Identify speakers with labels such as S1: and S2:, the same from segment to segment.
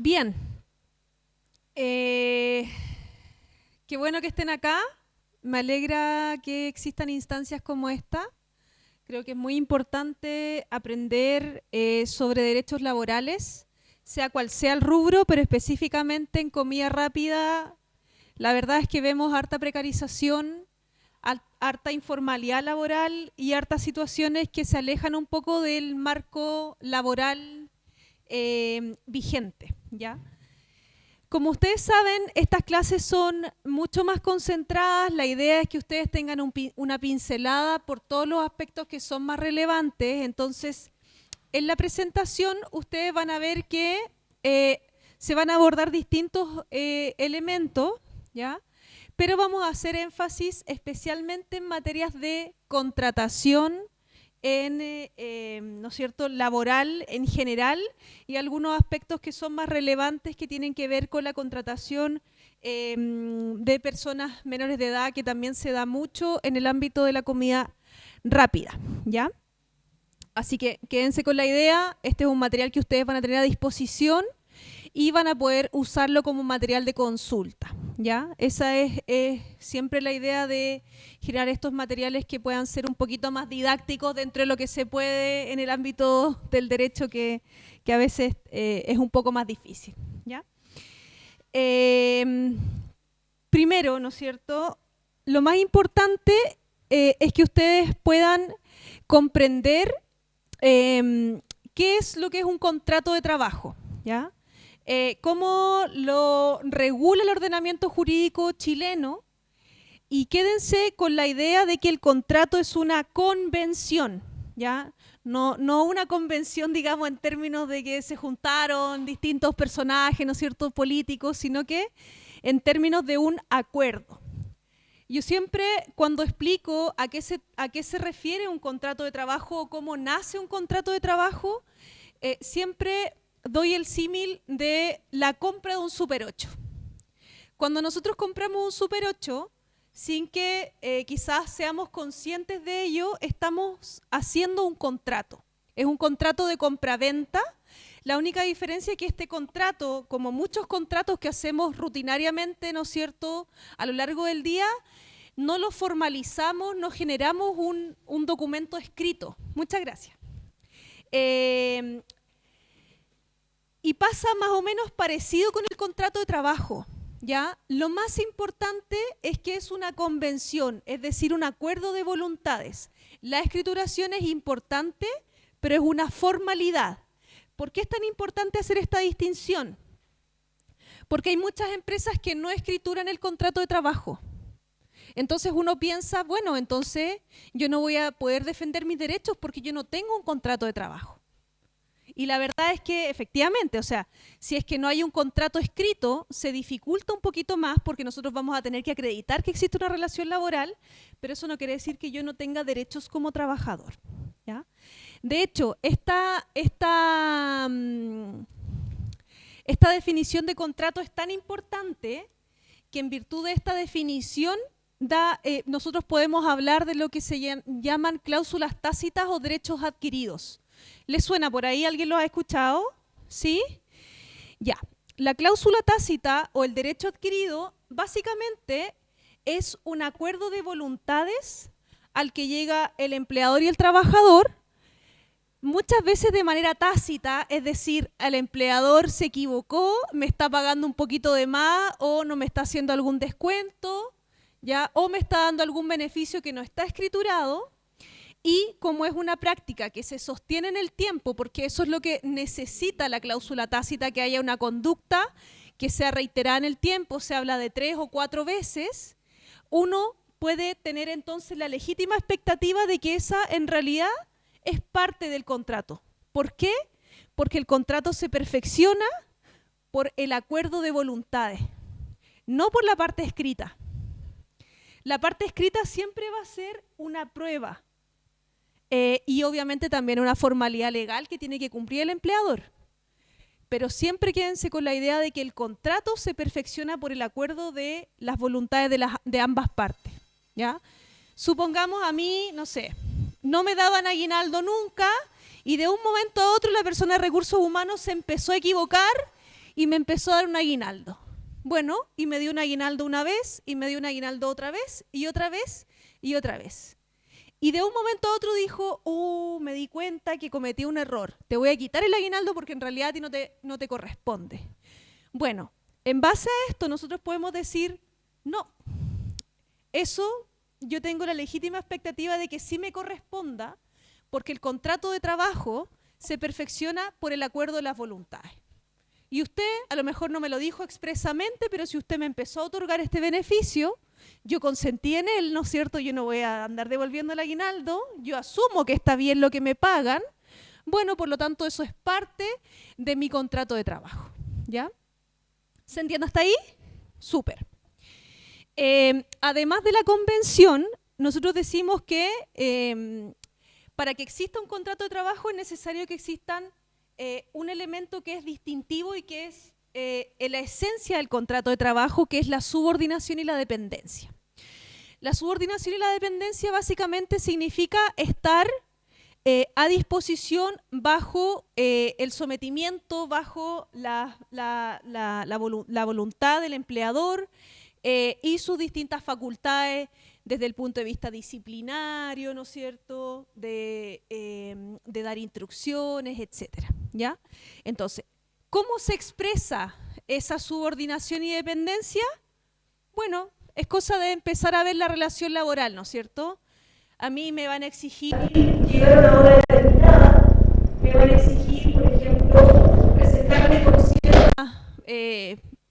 S1: Bien, qué bueno que estén acá. Me alegra que existan instancias como esta. Creo que es muy importante aprender sobre derechos laborales, sea cual sea el rubro, pero específicamente en comida rápida. La verdad es que vemos harta precarización, harta informalidad laboral y hartas situaciones que se alejan un poco del marco laboral vigente, ¿ya? Como ustedes saben, estas clases son mucho más concentradas. La idea es que ustedes tengan una pincelada por todos los aspectos que son más relevantes. Entonces, en la presentación ustedes van a ver que se van a abordar distintos elementos, ¿ya? Pero vamos a hacer énfasis especialmente en materias de contratación, ¿no es cierto?, laboral en general, y algunos aspectos que son más relevantes que tienen que ver con la contratación de personas menores de edad, que también se da mucho en el ámbito de la comida rápida, ¿ya? Así que quédense con la idea. Este es un material que ustedes van a tener a disposición y van a poder usarlo como material de consulta, ¿ya? Esa es siempre la idea de generar estos materiales que puedan ser un poquito más didácticos dentro de lo que se puede en el ámbito del derecho, que a veces es un poco más difícil, ¿ya? Primero, ¿no es cierto?, lo más importante es que ustedes puedan comprender qué es lo que es un contrato de trabajo, ¿ya? Cómo lo regula el ordenamiento jurídico chileno, y quédense con la idea de que el contrato es una convención, ¿ya? No una convención, digamos, en términos de que se juntaron distintos personajes, ¿no es cierto?, políticos, sino que en términos de un acuerdo. Yo siempre, cuando explico a qué se refiere un contrato de trabajo o cómo nace un contrato de trabajo, siempre doy el símil de la compra de un Super 8. Cuando nosotros compramos un Super 8, sin que quizás seamos conscientes de ello, estamos haciendo un contrato. Es un contrato de compraventa. La única diferencia es que este contrato, como muchos contratos que hacemos rutinariamente, ¿no es cierto?, a lo largo del día, no lo formalizamos, no generamos un documento escrito. Muchas gracias. Y pasa más o menos parecido con el contrato de trabajo, ¿ya? Lo más importante es que es una convención, es decir, un acuerdo de voluntades. La escrituración es importante, pero es una formalidad. ¿Por qué es tan importante hacer esta distinción? Porque hay muchas empresas que no escrituran el contrato de trabajo. Entonces uno piensa, bueno, entonces yo no voy a poder defender mis derechos porque yo no tengo un contrato de trabajo. Y la verdad es que efectivamente, o sea, si es que no hay un contrato escrito, se dificulta un poquito más porque nosotros vamos a tener que acreditar que existe una relación laboral, pero eso no quiere decir que yo no tenga derechos como trabajador, ¿ya? De hecho, esta definición de contrato es tan importante que en virtud de esta definición nosotros podemos hablar de lo que se llaman cláusulas tácitas o derechos adquiridos. ¿Les suena por ahí? ¿Alguien lo ha escuchado? ¿Sí? Ya. La cláusula tácita o el derecho adquirido básicamente es un acuerdo de voluntades al que llega el empleador y el trabajador, muchas veces de manera tácita, es decir, el empleador se equivocó, me está pagando un poquito de más o no me está haciendo algún descuento, ¿ya? O me está dando algún beneficio que no está escriturado. Y como es una práctica que se sostiene en el tiempo, porque eso es lo que necesita la cláusula tácita, que haya una conducta que sea reiterada en el tiempo, se habla de 3 o 4 veces, uno puede tener entonces la legítima expectativa de que esa en realidad es parte del contrato. ¿Por qué? Porque el contrato se perfecciona por el acuerdo de voluntades, no por la parte escrita. La parte escrita siempre va a ser una prueba. Y obviamente también una formalidad legal que tiene que cumplir el empleador. Pero siempre quédense con la idea de que el contrato se perfecciona por el acuerdo de las voluntades de ambas partes, ¿ya? Supongamos a mí, no sé, no me daban aguinaldo nunca y de un momento a otro la persona de recursos humanos se empezó a equivocar y me empezó a dar un aguinaldo. Bueno, y me dio un aguinaldo una vez, y me dio un aguinaldo otra vez, y otra vez, y otra vez. Y de un momento a otro dijo, me di cuenta que cometí un error. Te voy a quitar el aguinaldo porque en realidad a ti no te corresponde. Bueno, en base a esto nosotros podemos decir, no, eso yo tengo la legítima expectativa de que sí me corresponda porque el contrato de trabajo se perfecciona por el acuerdo de las voluntades. Y usted a lo mejor no me lo dijo expresamente, pero si usted me empezó a otorgar este beneficio, yo consentí en él, ¿no es cierto? Yo no voy a andar devolviendo el aguinaldo, yo asumo que está bien lo que me pagan, bueno, por lo tanto eso es parte de mi contrato de trabajo, ¿ya? ¿Se entiende hasta ahí? Súper. Además de la convención, nosotros decimos que para que exista un contrato de trabajo es necesario que existan un elemento que es distintivo y que es la esencia del contrato de trabajo, que es la subordinación y la dependencia. La subordinación y la dependencia básicamente significa estar a disposición bajo el sometimiento, bajo la voluntad del empleador y sus distintas facultades desde el punto de vista disciplinario, ¿no es cierto?, de dar instrucciones, etcétera, ¿ya? Entonces, ¿cómo se expresa esa subordinación y dependencia? Bueno, es cosa de empezar a ver la relación laboral, ¿no es cierto? A mí me van a exigir llegar a una hora determinada, me van a exigir, por ejemplo, presentarme con cierta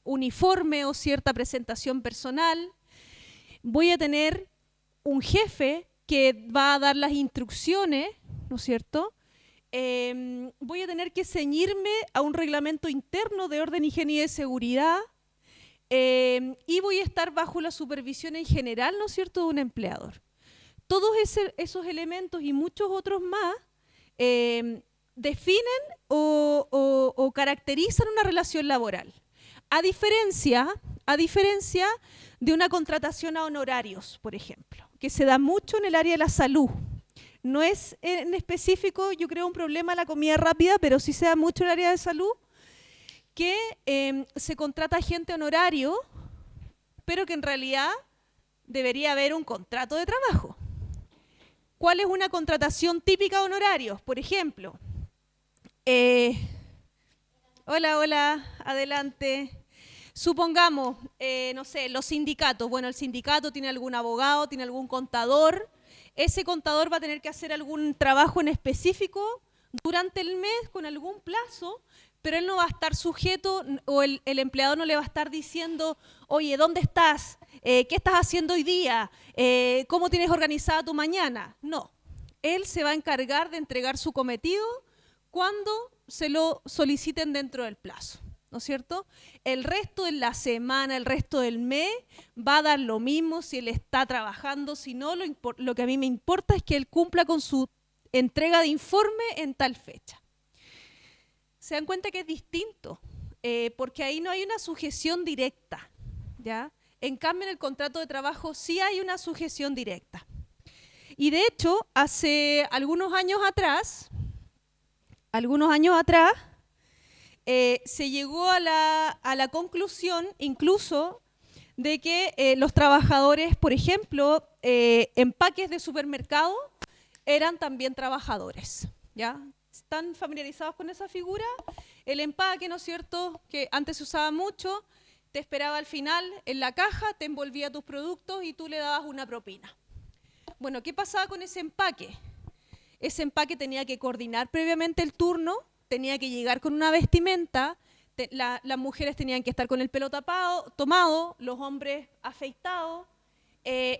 S1: uniforme o cierta presentación personal. Voy a tener un jefe que va a dar las instrucciones, ¿no es cierto? Voy a tener que ceñirme a un reglamento interno de orden, higiene y de seguridad y voy a estar bajo la supervisión en general, ¿no es cierto?, de un empleador. Todos esos elementos y muchos otros más definen o caracterizan una relación laboral. A diferencia de una contratación a honorarios, por ejemplo, que se da mucho en el área de la salud. No es en específico, yo creo, un problema la comida rápida, pero sí se da mucho en el área de salud, que se contrata gente a honorario, pero que en realidad debería haber un contrato de trabajo. ¿Cuál es una contratación típica de honorarios? Por ejemplo, hola, adelante. Supongamos, no sé, los sindicatos. Bueno, el sindicato tiene algún abogado, tiene algún contador. Ese contador va a tener que hacer algún trabajo en específico durante el mes con algún plazo, pero él no va a estar sujeto, o el empleador no le va a estar diciendo, oye, ¿dónde estás? ¿Qué estás haciendo hoy día? ¿Cómo tienes organizada tu mañana? No, él se va a encargar de entregar su cometido cuando se lo soliciten dentro del plazo, ¿no es cierto? El resto de la semana, el resto del mes, va a dar lo mismo si él está trabajando, si no, lo que a mí me importa es que él cumpla con su entrega de informe en tal fecha. Se dan cuenta que es distinto, porque ahí no hay una sujeción directa, ¿ya? En cambio, en el contrato de trabajo sí hay una sujeción directa. Y de hecho, hace algunos años atrás, se llegó a la conclusión incluso de que los trabajadores, por ejemplo, empaques de supermercado eran también trabajadores, ¿ya? ¿Están familiarizados con esa figura? El empaque, ¿no es cierto?, que antes se usaba mucho, te esperaba al final en la caja, te envolvía tus productos y tú le dabas una propina. Bueno, ¿qué pasaba con ese empaque? Ese empaque tenía que coordinar previamente el turno, tenía que llegar con una vestimenta, las mujeres tenían que estar con el pelo tomado, los hombres afeitados,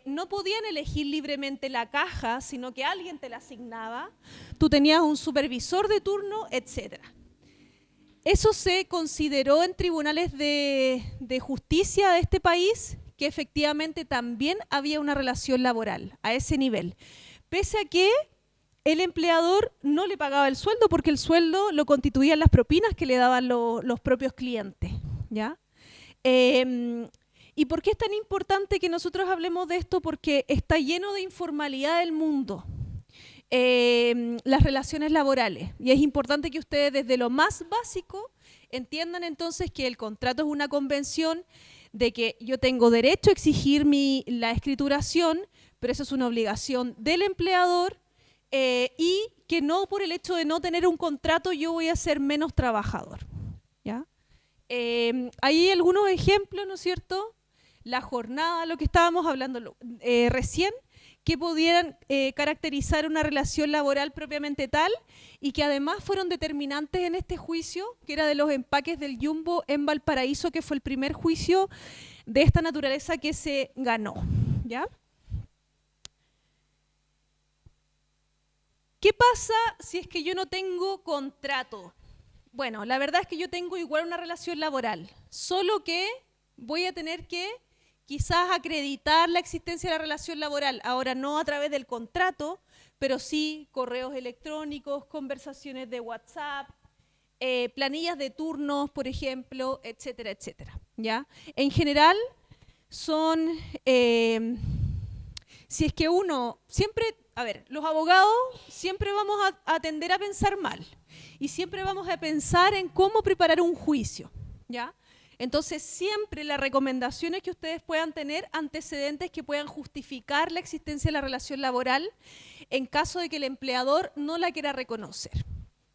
S1: no podían elegir libremente la caja, sino que alguien te la asignaba, tú tenías un supervisor de turno, etc. Eso se consideró en tribunales de justicia de este país, que efectivamente también había una relación laboral a ese nivel, pese a que el empleador no le pagaba el sueldo porque el sueldo lo constituían las propinas que le daban los propios clientes, ¿ya? ¿Y por qué es tan importante que nosotros hablemos de esto? Porque está lleno de informalidad del mundo, las relaciones laborales. Y es importante que ustedes desde lo más básico entiendan entonces que el contrato es una convención de que yo tengo derecho a exigir la escrituración, pero eso es una obligación del empleador y que no por el hecho de no tener un contrato yo voy a ser menos trabajador. ¿Ya? Hay algunos ejemplos, ¿no es cierto? La jornada, lo que estábamos hablando recién, que pudieran caracterizar una relación laboral propiamente tal y que además fueron determinantes en este juicio, que era de los empaques del Jumbo en Valparaíso, que fue el primer juicio de esta naturaleza que se ganó. ¿Ya? ¿Qué pasa si es que yo no tengo contrato? Bueno, la verdad es que yo tengo igual una relación laboral, solo que voy a tener que quizás acreditar la existencia de la relación laboral, ahora no a través del contrato, pero sí correos electrónicos, conversaciones de WhatsApp, planillas de turnos, por ejemplo, etcétera, etcétera. ¿Ya? En general son, si es que uno siempre, a ver, los abogados siempre vamos a tender a pensar mal y siempre vamos a pensar en cómo preparar un juicio, ¿ya? Entonces siempre la recomendación es que ustedes puedan tener antecedentes que puedan justificar la existencia de la relación laboral en caso de que el empleador no la quiera reconocer,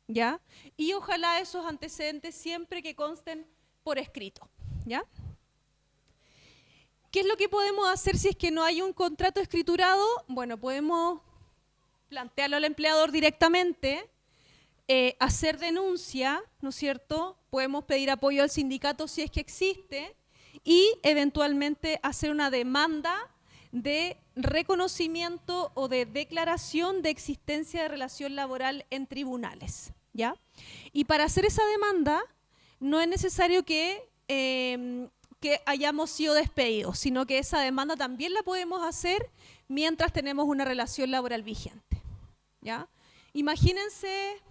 S1: ¿ya? Y ojalá esos antecedentes siempre que consten por escrito, ¿ya? ¿Qué es lo que podemos hacer si es que no hay un contrato escriturado? Bueno, podemos plantearlo al empleador directamente, hacer denuncia, ¿no es cierto? Podemos pedir apoyo al sindicato si es que existe y eventualmente hacer una demanda de reconocimiento o de declaración de existencia de relación laboral en tribunales, ¿ya? Y para hacer esa demanda no es necesario que hayamos sido despedidos, sino que esa demanda también la podemos hacer mientras tenemos una relación laboral vigente, ¿ya? Imagínense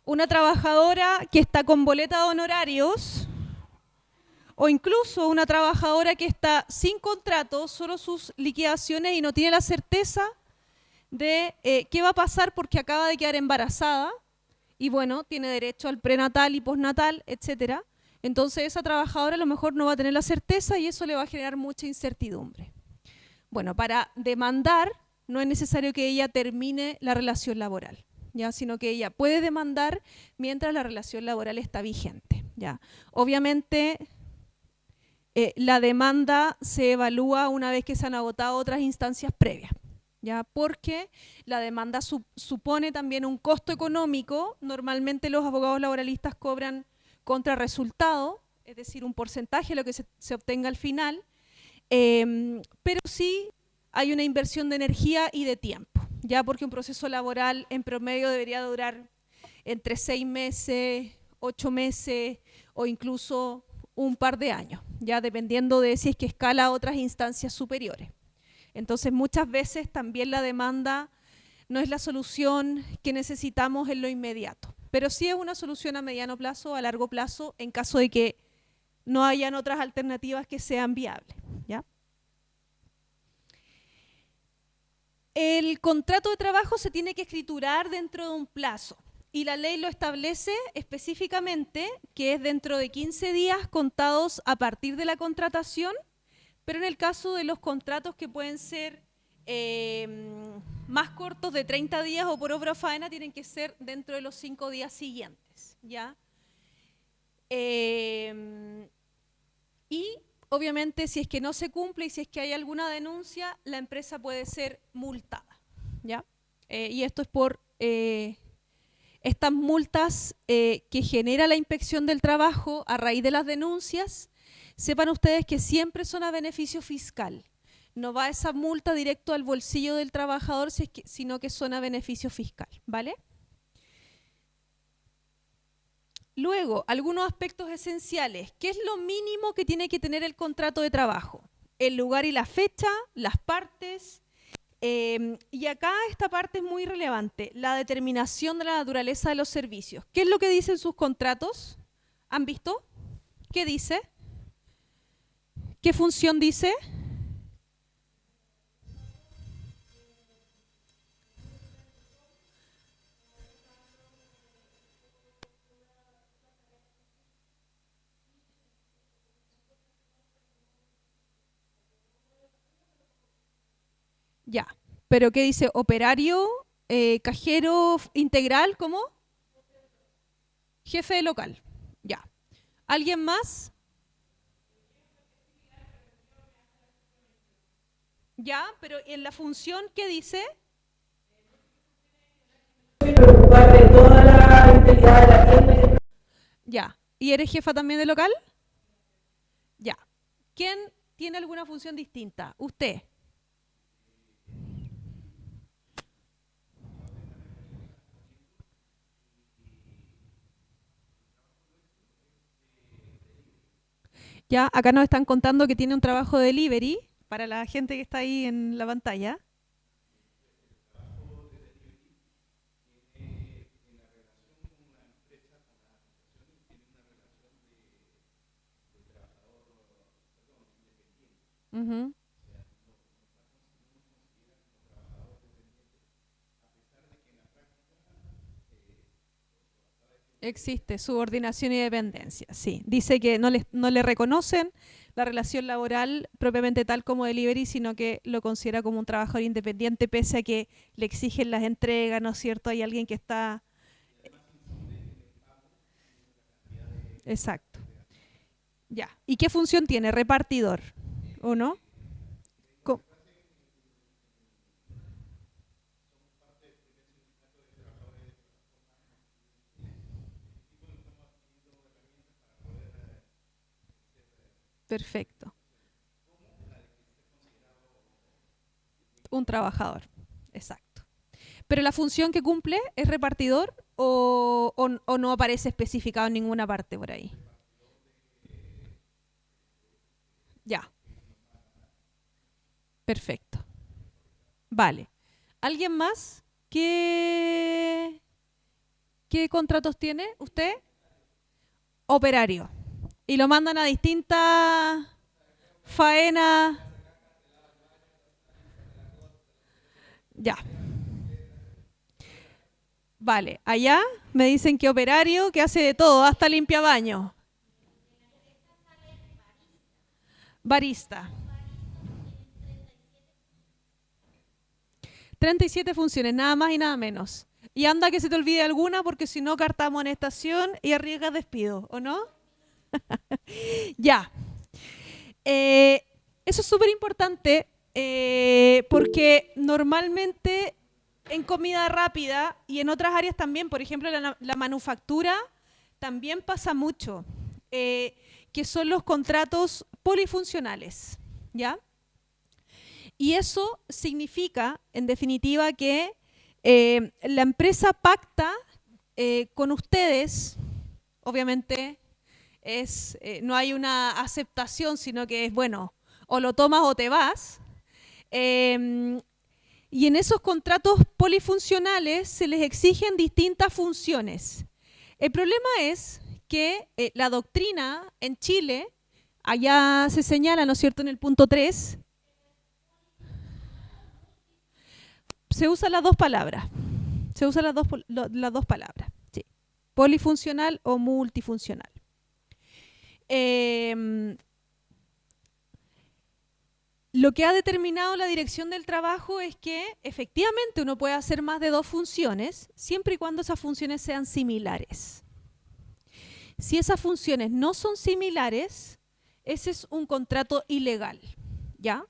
S1: una trabajadora que está con boleta de honorarios o incluso una trabajadora que está sin contrato, solo sus liquidaciones y no tiene la certeza de qué va a pasar porque acaba de quedar embarazada y bueno, tiene derecho al prenatal y postnatal, etcétera. Entonces esa trabajadora a lo mejor no va a tener la certeza y eso le va a generar mucha incertidumbre. Bueno, para demandar no es necesario que ella termine la relación laboral, ¿ya? Sino que ella puede demandar mientras la relación laboral está vigente, ¿ya? Obviamente la demanda se evalúa una vez que se han agotado otras instancias previas, ¿ya? Porque la demanda supone también un costo económico. Normalmente los abogados laboralistas cobran contrarresultado, es decir, un porcentaje de lo que se obtenga al final, pero sí hay una inversión de energía y de tiempo, ya porque un proceso laboral en promedio debería durar entre 6 meses, 8 meses o incluso un par de años, ya dependiendo de si es que escala a otras instancias superiores. Entonces muchas veces también la demanda no es la solución que necesitamos en lo inmediato, pero sí es una solución a mediano plazo o a largo plazo en caso de que no hayan otras alternativas que sean viables, ¿ya? El contrato de trabajo se tiene que escriturar dentro de un plazo y la ley lo establece específicamente que es dentro de 15 días contados a partir de la contratación, pero en el caso de los contratos que pueden ser más cortos de 30 días o por obra o faena tienen que ser dentro de los 5 días siguientes, ¿ya? Y obviamente si es que no se cumple y si es que hay alguna denuncia, la empresa puede ser multada, ¿ya? Y esto es por estas multas que genera la inspección del trabajo a raíz de las denuncias. Sepan ustedes que siempre son a beneficio fiscal. No va esa multa directo al bolsillo del trabajador, sino que son a beneficio fiscal, ¿vale? Luego, algunos aspectos esenciales. ¿Qué es lo mínimo que tiene que tener el contrato de trabajo? El lugar y la fecha, las partes. Y acá esta parte es muy relevante, la determinación de la naturaleza de los servicios. ¿Qué es lo que dicen sus contratos? ¿Han visto? ¿Qué dice? ¿Qué función dice? Ya. ¿Pero qué dice? Operario, cajero integral, ¿cómo? Jefe de local. Ya. ¿Alguien más? Ya, pero en la función, ¿qué dice?
S2: Preocupar de toda la integridad de la tienda.
S1: Ya. ¿Y eres jefa también de local? Ya. ¿Quién tiene alguna función distinta? Usted. Ya, acá nos están contando que tiene un trabajo de delivery para la gente que está ahí en la pantalla. Ujú. Existe subordinación y dependencia, sí. Dice que no le reconocen la relación laboral propiamente tal como delivery, sino que lo considera como un trabajador independiente, pese a que le exigen las entregas, ¿no es cierto? Hay alguien que está... Exacto. Ya. ¿Y qué función tiene? Repartidor, ¿o no? Co- Perfecto. Un trabajador. Exacto. ¿Pero la función que cumple es repartidor o no aparece especificado en ninguna parte por ahí? Ya, perfecto. Vale. ¿Alguien más? ¿Qué contratos tiene usted? Operario. Y lo mandan a distintas faenas. Ya. Vale. Allá me dicen que operario, que hace de todo, hasta limpia baño. Barista. 37 funciones, nada más y nada menos. Y anda que se te olvide alguna porque si no carta amonestación y arriesgas despido, ¿o no? Ya. Eh, Eso es súper importante porque normalmente en comida rápida y en otras áreas también, por ejemplo la manufactura, también pasa mucho, eh, que son los contratos polifuncionales, ¿ya? Y eso significa, en definitiva, que la empresa pacta con ustedes, obviamente no hay una aceptación, sino que es, bueno, o lo tomas o te vas. Eh, y en esos contratos polifuncionales se les exigen distintas funciones. El problema es que la doctrina en Chile, allá se señala, ¿no es cierto?, en el punto 3, se usan las dos palabras. Se usan las dos palabras. Sí. Polifuncional o multifuncional. Eh, Lo que ha determinado la dirección del trabajo es que efectivamente uno puede hacer más de dos funciones siempre y cuando esas funciones sean similares. Si esas funciones no son similares, ese es un contrato ilegal, ¿ya?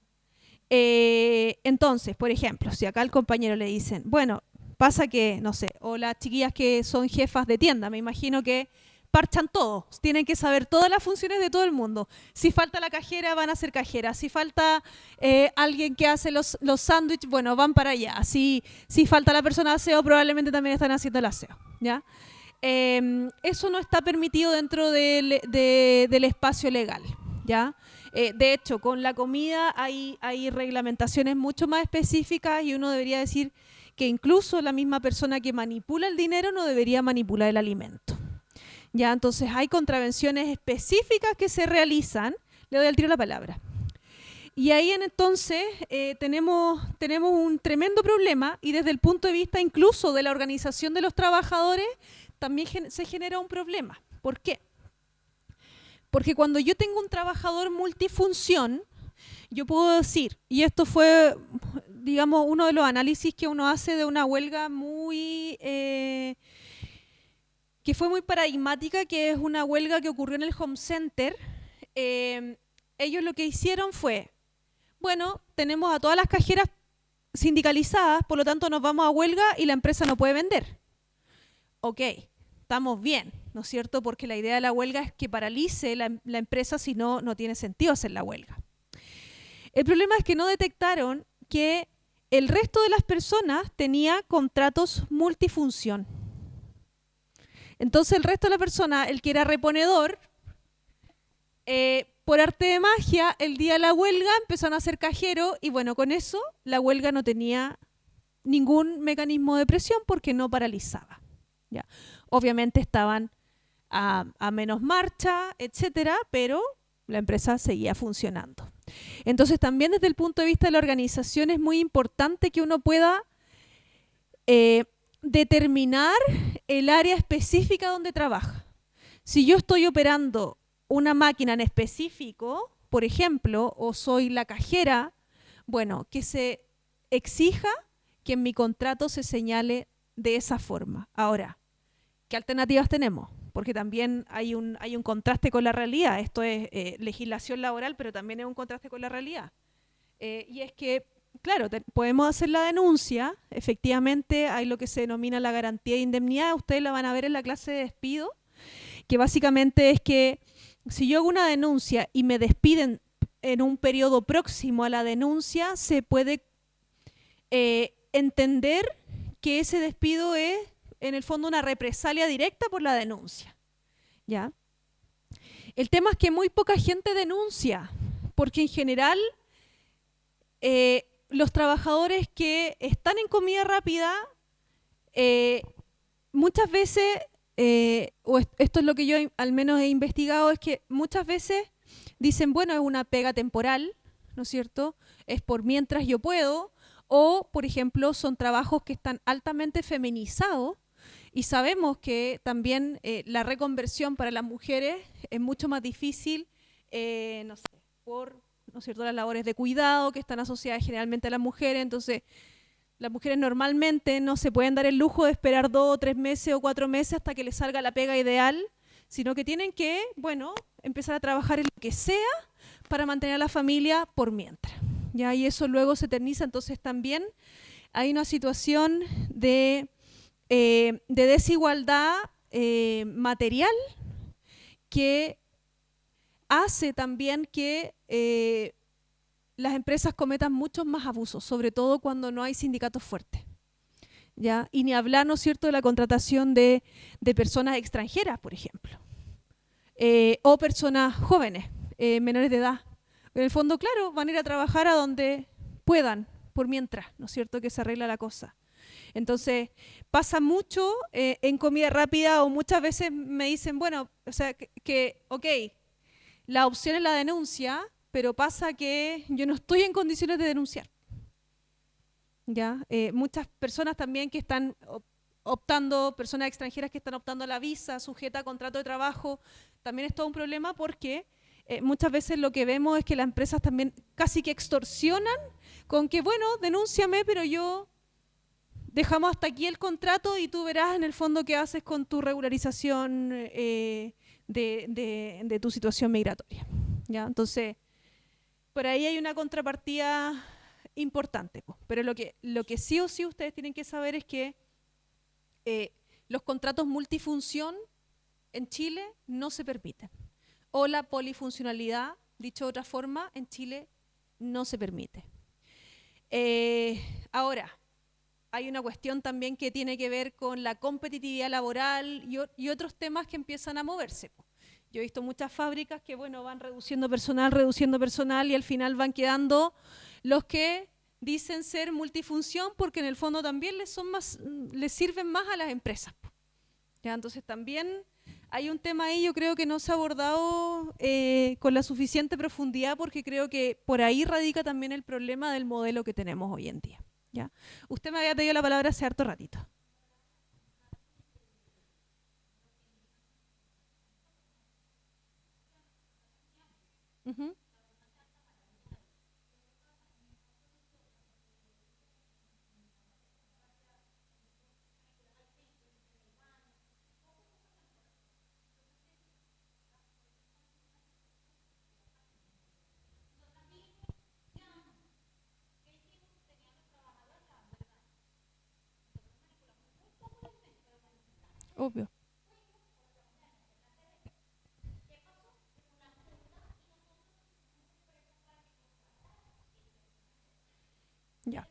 S1: Entonces, por ejemplo, si acá al compañero le dicen, bueno, pasa que, no sé, o las chiquillas que son jefas de tienda, me imagino que parchan todo, tienen que saber todas las funciones de todo el mundo. Si falta la cajera, van a ser cajeras. Si falta alguien que hace los sándwiches, bueno, van para allá. Si falta la persona de aseo, probablemente también están haciendo el aseo, ¿ya? Eso no está permitido dentro del espacio legal, ¿ya? De hecho, con la comida hay reglamentaciones mucho más específicas y uno debería decir que incluso la misma persona que manipula el dinero no debería manipular el alimento. Ya, entonces hay contravenciones específicas que se realizan. Le doy al tiro la palabra. Y ahí entonces tenemos un tremendo problema y desde el punto de vista incluso de la organización de los trabajadores también se genera un problema. ¿Por qué? Porque cuando yo tengo un trabajador multifunción, yo puedo decir, y esto fue digamos, uno de los análisis que uno hace de una huelga muy que fue muy paradigmática, que es una huelga que ocurrió en el Home Center. Ellos lo que hicieron fue, bueno, tenemos a todas las cajeras sindicalizadas, por lo tanto nos vamos a huelga y la empresa no puede vender. Ok, estamos bien, ¿no es cierto? Porque la idea de la huelga es que paralice la empresa, si no, no tiene sentido hacer la huelga. El problema es que no detectaron que el resto de las personas tenía contratos multifunción. Entonces el resto de la persona, el que era reponedor, por arte de magia, el día de la huelga empezaron a ser cajero y bueno, con eso la huelga no tenía ningún mecanismo de presión porque no paralizaba. ¿Ya? Obviamente estaban a menos marcha, etcétera, pero la empresa seguía funcionando. Entonces también desde el punto de vista de la organización es muy importante que uno pueda determinar el área específica donde trabaja. Si yo estoy operando una máquina en específico, por ejemplo, o soy la cajera, bueno, que se exija que en mi contrato se señale de esa forma. Ahora, ¿qué alternativas tenemos? Porque también hay un contraste con la realidad. Esto es legislación laboral, pero también es un contraste con la realidad. Y es que, claro, podemos hacer la denuncia. Efectivamente, hay lo que se denomina la garantía de indemnidad. Ustedes la van a ver en la clase de despido, que básicamente es que si yo hago una denuncia y me despiden en un periodo próximo a la denuncia, se puede entender que ese despido es en el fondo una represalia directa por la denuncia. ¿Ya? El tema es que muy poca gente denuncia, porque en general los trabajadores que están en comida rápida muchas veces, o esto es lo que yo al menos he investigado, es que muchas veces dicen, bueno, es una pega temporal, ¿no es cierto? Es por mientras yo puedo, o por ejemplo son trabajos que están altamente feminizados y sabemos que también la reconversión para las mujeres es mucho más difícil, no sé, por, ¿no es cierto?, las labores de cuidado que están asociadas generalmente a las mujeres. Entonces las mujeres normalmente no se pueden dar el lujo de esperar 2 o 3 meses o 4 meses hasta que les salga la pega ideal, sino que tienen que, bueno, empezar a trabajar en lo que sea para mantener a la familia por mientras. ¿Ya? Y eso luego se eterniza, entonces también hay una situación de desigualdad material que hace también que las empresas cometan muchos más abusos, sobre todo cuando no hay sindicatos fuertes. ¿Ya? Y ni hablar, ¿no es cierto?, de la contratación de personas extranjeras, por ejemplo, o personas jóvenes, menores de edad. En el fondo, claro, van a ir a trabajar a donde puedan, por mientras, ¿no es cierto?, que se arregla la cosa. Entonces, pasa mucho en comida rápida, o muchas veces me dicen, bueno, o sea, ok, la opción es la denuncia, pero pasa que yo no estoy en condiciones de denunciar. ¿Ya? Muchas personas también que están optando, personas extranjeras que están optando a la visa sujeta a contrato de trabajo, también es todo un problema porque muchas veces lo que vemos es que las empresas también casi que extorsionan con que, bueno, denúnciame, pero yo dejamos hasta aquí el contrato y tú verás en el fondo qué haces con tu regularización de tu situación migratoria. ¿Ya? Entonces, por ahí hay una contrapartida importante, pero lo que sí o sí ustedes tienen que saber es que los contratos multifunción en Chile no se permiten, o la polifuncionalidad, dicho de otra forma, en Chile no se permite. Ahora, hay una cuestión también que tiene que ver con la competitividad laboral y otros temas que empiezan a moverse. Yo he visto muchas fábricas que, bueno, van reduciendo personal y al final van quedando los que dicen ser multifunción porque en el fondo también les sirven más a las empresas. ¿Ya? Entonces también hay un tema ahí, yo creo que no se ha abordado con la suficiente profundidad porque creo que por ahí radica también el problema del modelo que tenemos hoy en día. ¿Ya? Usted me había pedido la palabra hace harto ratito. Uh-huh. obvio. Ya.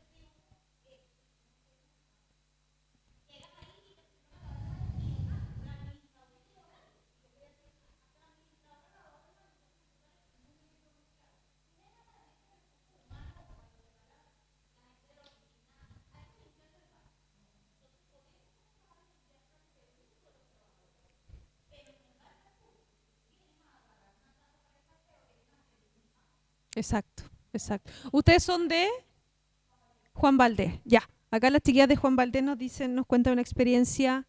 S1: Exacto, exacto. ¿Ustedes son de Juan Valdés? Ya. Acá las chiquillas de Juan Valdés nos dicen, nos cuentan una experiencia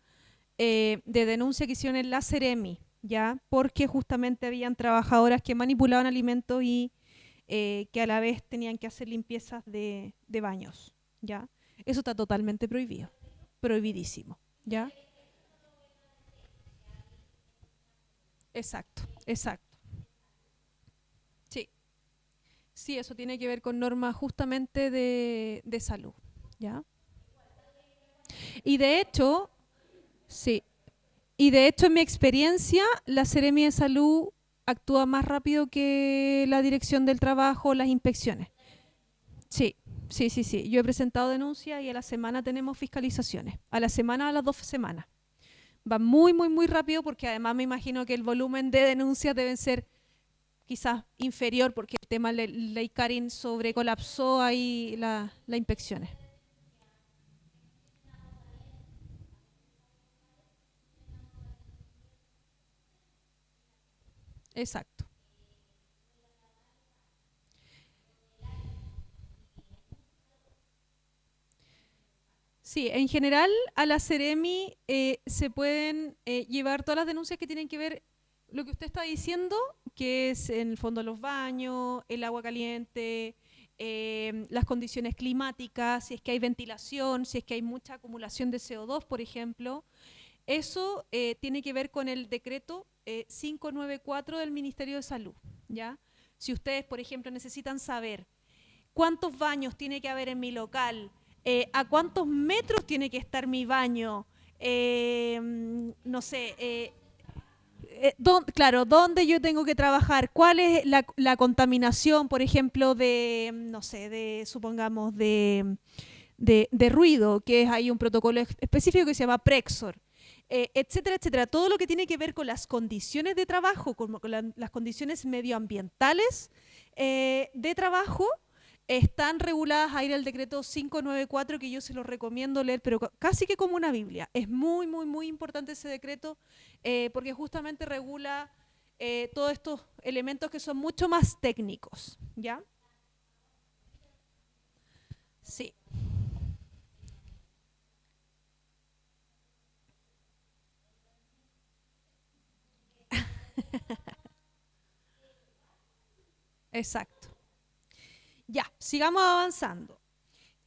S1: de denuncia que hicieron en la Ceremi, ¿ya? Porque justamente habían trabajadoras que manipulaban alimentos y que a la vez tenían que hacer limpiezas de baños, ¿ya? Eso está totalmente prohibido, prohibidísimo, ¿ya? Exacto, exacto. Sí, sí, eso tiene que ver con normas justamente de salud, ¿ya? Y de hecho, sí, y de hecho en mi experiencia, la Seremi de Salud actúa más rápido que la Dirección del Trabajo, las inspecciones. Sí, sí, sí, sí. Yo he presentado denuncias y a la semana tenemos fiscalizaciones. A la semana, a las 2 semanas. Va muy, muy, muy rápido porque además me imagino que el volumen de denuncias deben ser quizás inferior porque el tema de ley Karin sobrecolapsó ahí las inspecciones. Exacto. Sí, en general a la Ceremi se pueden llevar todas las denuncias que tienen que ver lo que usted está diciendo, que es en el fondo los baños, el agua caliente, las condiciones climáticas, si es que hay ventilación, si es que hay mucha acumulación de CO2, por ejemplo. Eso tiene que ver con el decreto 594 del Ministerio de Salud, ¿ya? Si ustedes, por ejemplo, necesitan saber cuántos baños tiene que haber en mi local, a cuántos metros tiene que estar mi baño, no sé, claro, dónde yo tengo que trabajar, cuál es la contaminación, por ejemplo, de, no sé, de, supongamos, de ruido, que es hay un protocolo específico que se llama Prexor. Etcétera, etcétera. Todo lo que tiene que ver con las condiciones de trabajo, con las condiciones medioambientales de trabajo, están reguladas ahí en el decreto 594 que yo se los recomiendo leer, pero casi que como una Biblia. Es muy, muy, muy importante ese decreto porque justamente regula todos estos elementos que son mucho más técnicos, ¿ya? Sí, exacto. Ya, sigamos avanzando.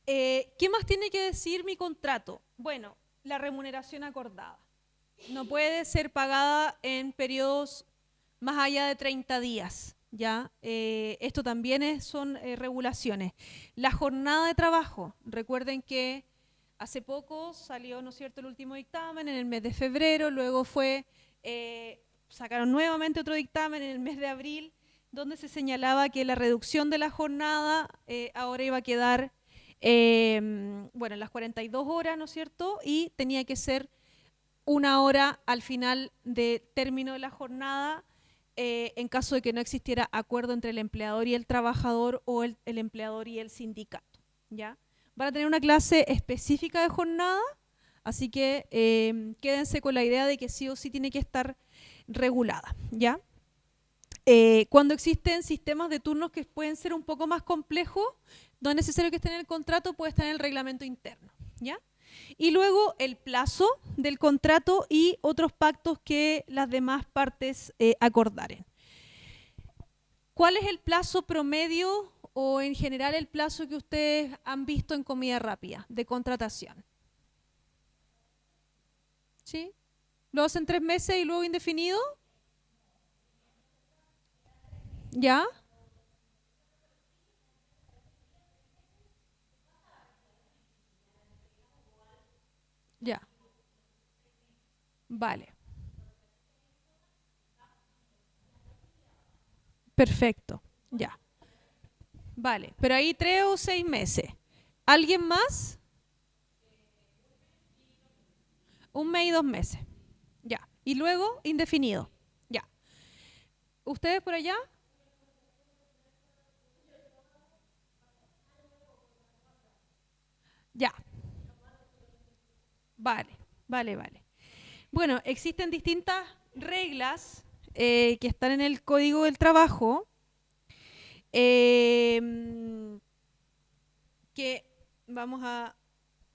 S1: ¿Qué más tiene que decir mi contrato? Bueno, la remuneración acordada. No puede ser pagada en periodos más allá de 30 días. ¿Ya? Esto también son regulaciones. La jornada de trabajo. Recuerden que hace poco salió, ¿no es cierto?, el último dictamen en el mes de febrero, luego sacaron nuevamente otro dictamen en el mes de abril, donde se señalaba que la reducción de la jornada ahora iba a quedar, bueno, en las 42 horas, ¿no es cierto? Y tenía que ser 1 hora al final de término de la jornada en caso de que no existiera acuerdo entre el empleador y el trabajador o el empleador y el sindicato. ¿Ya? Van a tener una clase específica de jornada, así que quédense con la idea de que sí o sí tiene que estar regulada. ¿Ya? Cuando existen sistemas de turnos que pueden ser un poco más complejos, no es necesario que esté en el contrato, puede estar en el reglamento interno. ¿Ya? Y luego el plazo del contrato y otros pactos que las demás partes acordaren. ¿Cuál es el plazo promedio o en general el plazo que ustedes han visto en comida rápida de contratación? ¿Sí? ¿Lo hacen 3 meses y luego indefinido? ¿Ya? Ya. Vale. Perfecto. Ya. Vale. Pero ahí 3 o 6 meses. ¿Alguien más? 1 mes y 2 meses. Ya. Y luego, indefinido. Ya. ¿Ustedes por allá? Ya. Vale, vale, vale. Bueno, existen distintas reglas que están en el Código del Trabajo em, que vamos a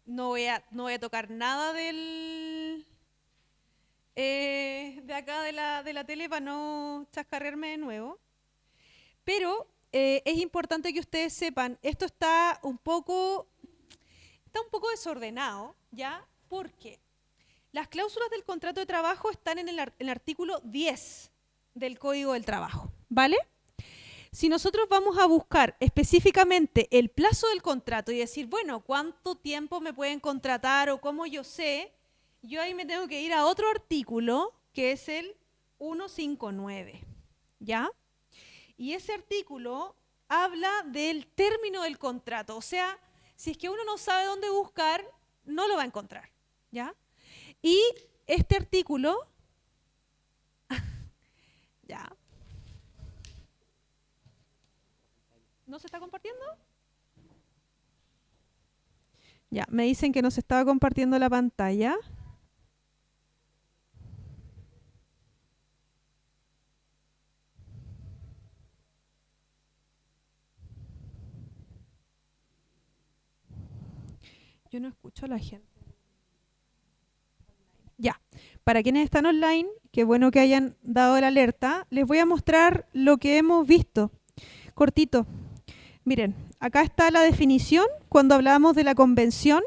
S1: no voy a tocar nada de acá de la tele para no chascarrearme de nuevo. Pero es importante que ustedes sepan, esto está un poco desordenado, ¿ya? Porque las cláusulas del contrato de trabajo están en el artículo 10 del Código del Trabajo, ¿vale? Si nosotros vamos a buscar específicamente el plazo del contrato y decir, bueno, ¿cuánto tiempo me pueden contratar o cómo yo sé? Yo ahí me tengo que ir a otro artículo que es el 159, ¿ya? Y ese artículo habla del término del contrato, o sea, si es que uno no sabe dónde buscar, no lo va a encontrar, ¿ya? Y este artículo, ya, ¿no se está compartiendo? Ya, me dicen que no se estaba compartiendo la pantalla. Yo no escucho a la gente. Ya, para quienes están online, qué bueno que hayan dado la alerta, les voy a mostrar lo que hemos visto. Cortito. Miren, acá está la definición cuando hablábamos de la convención,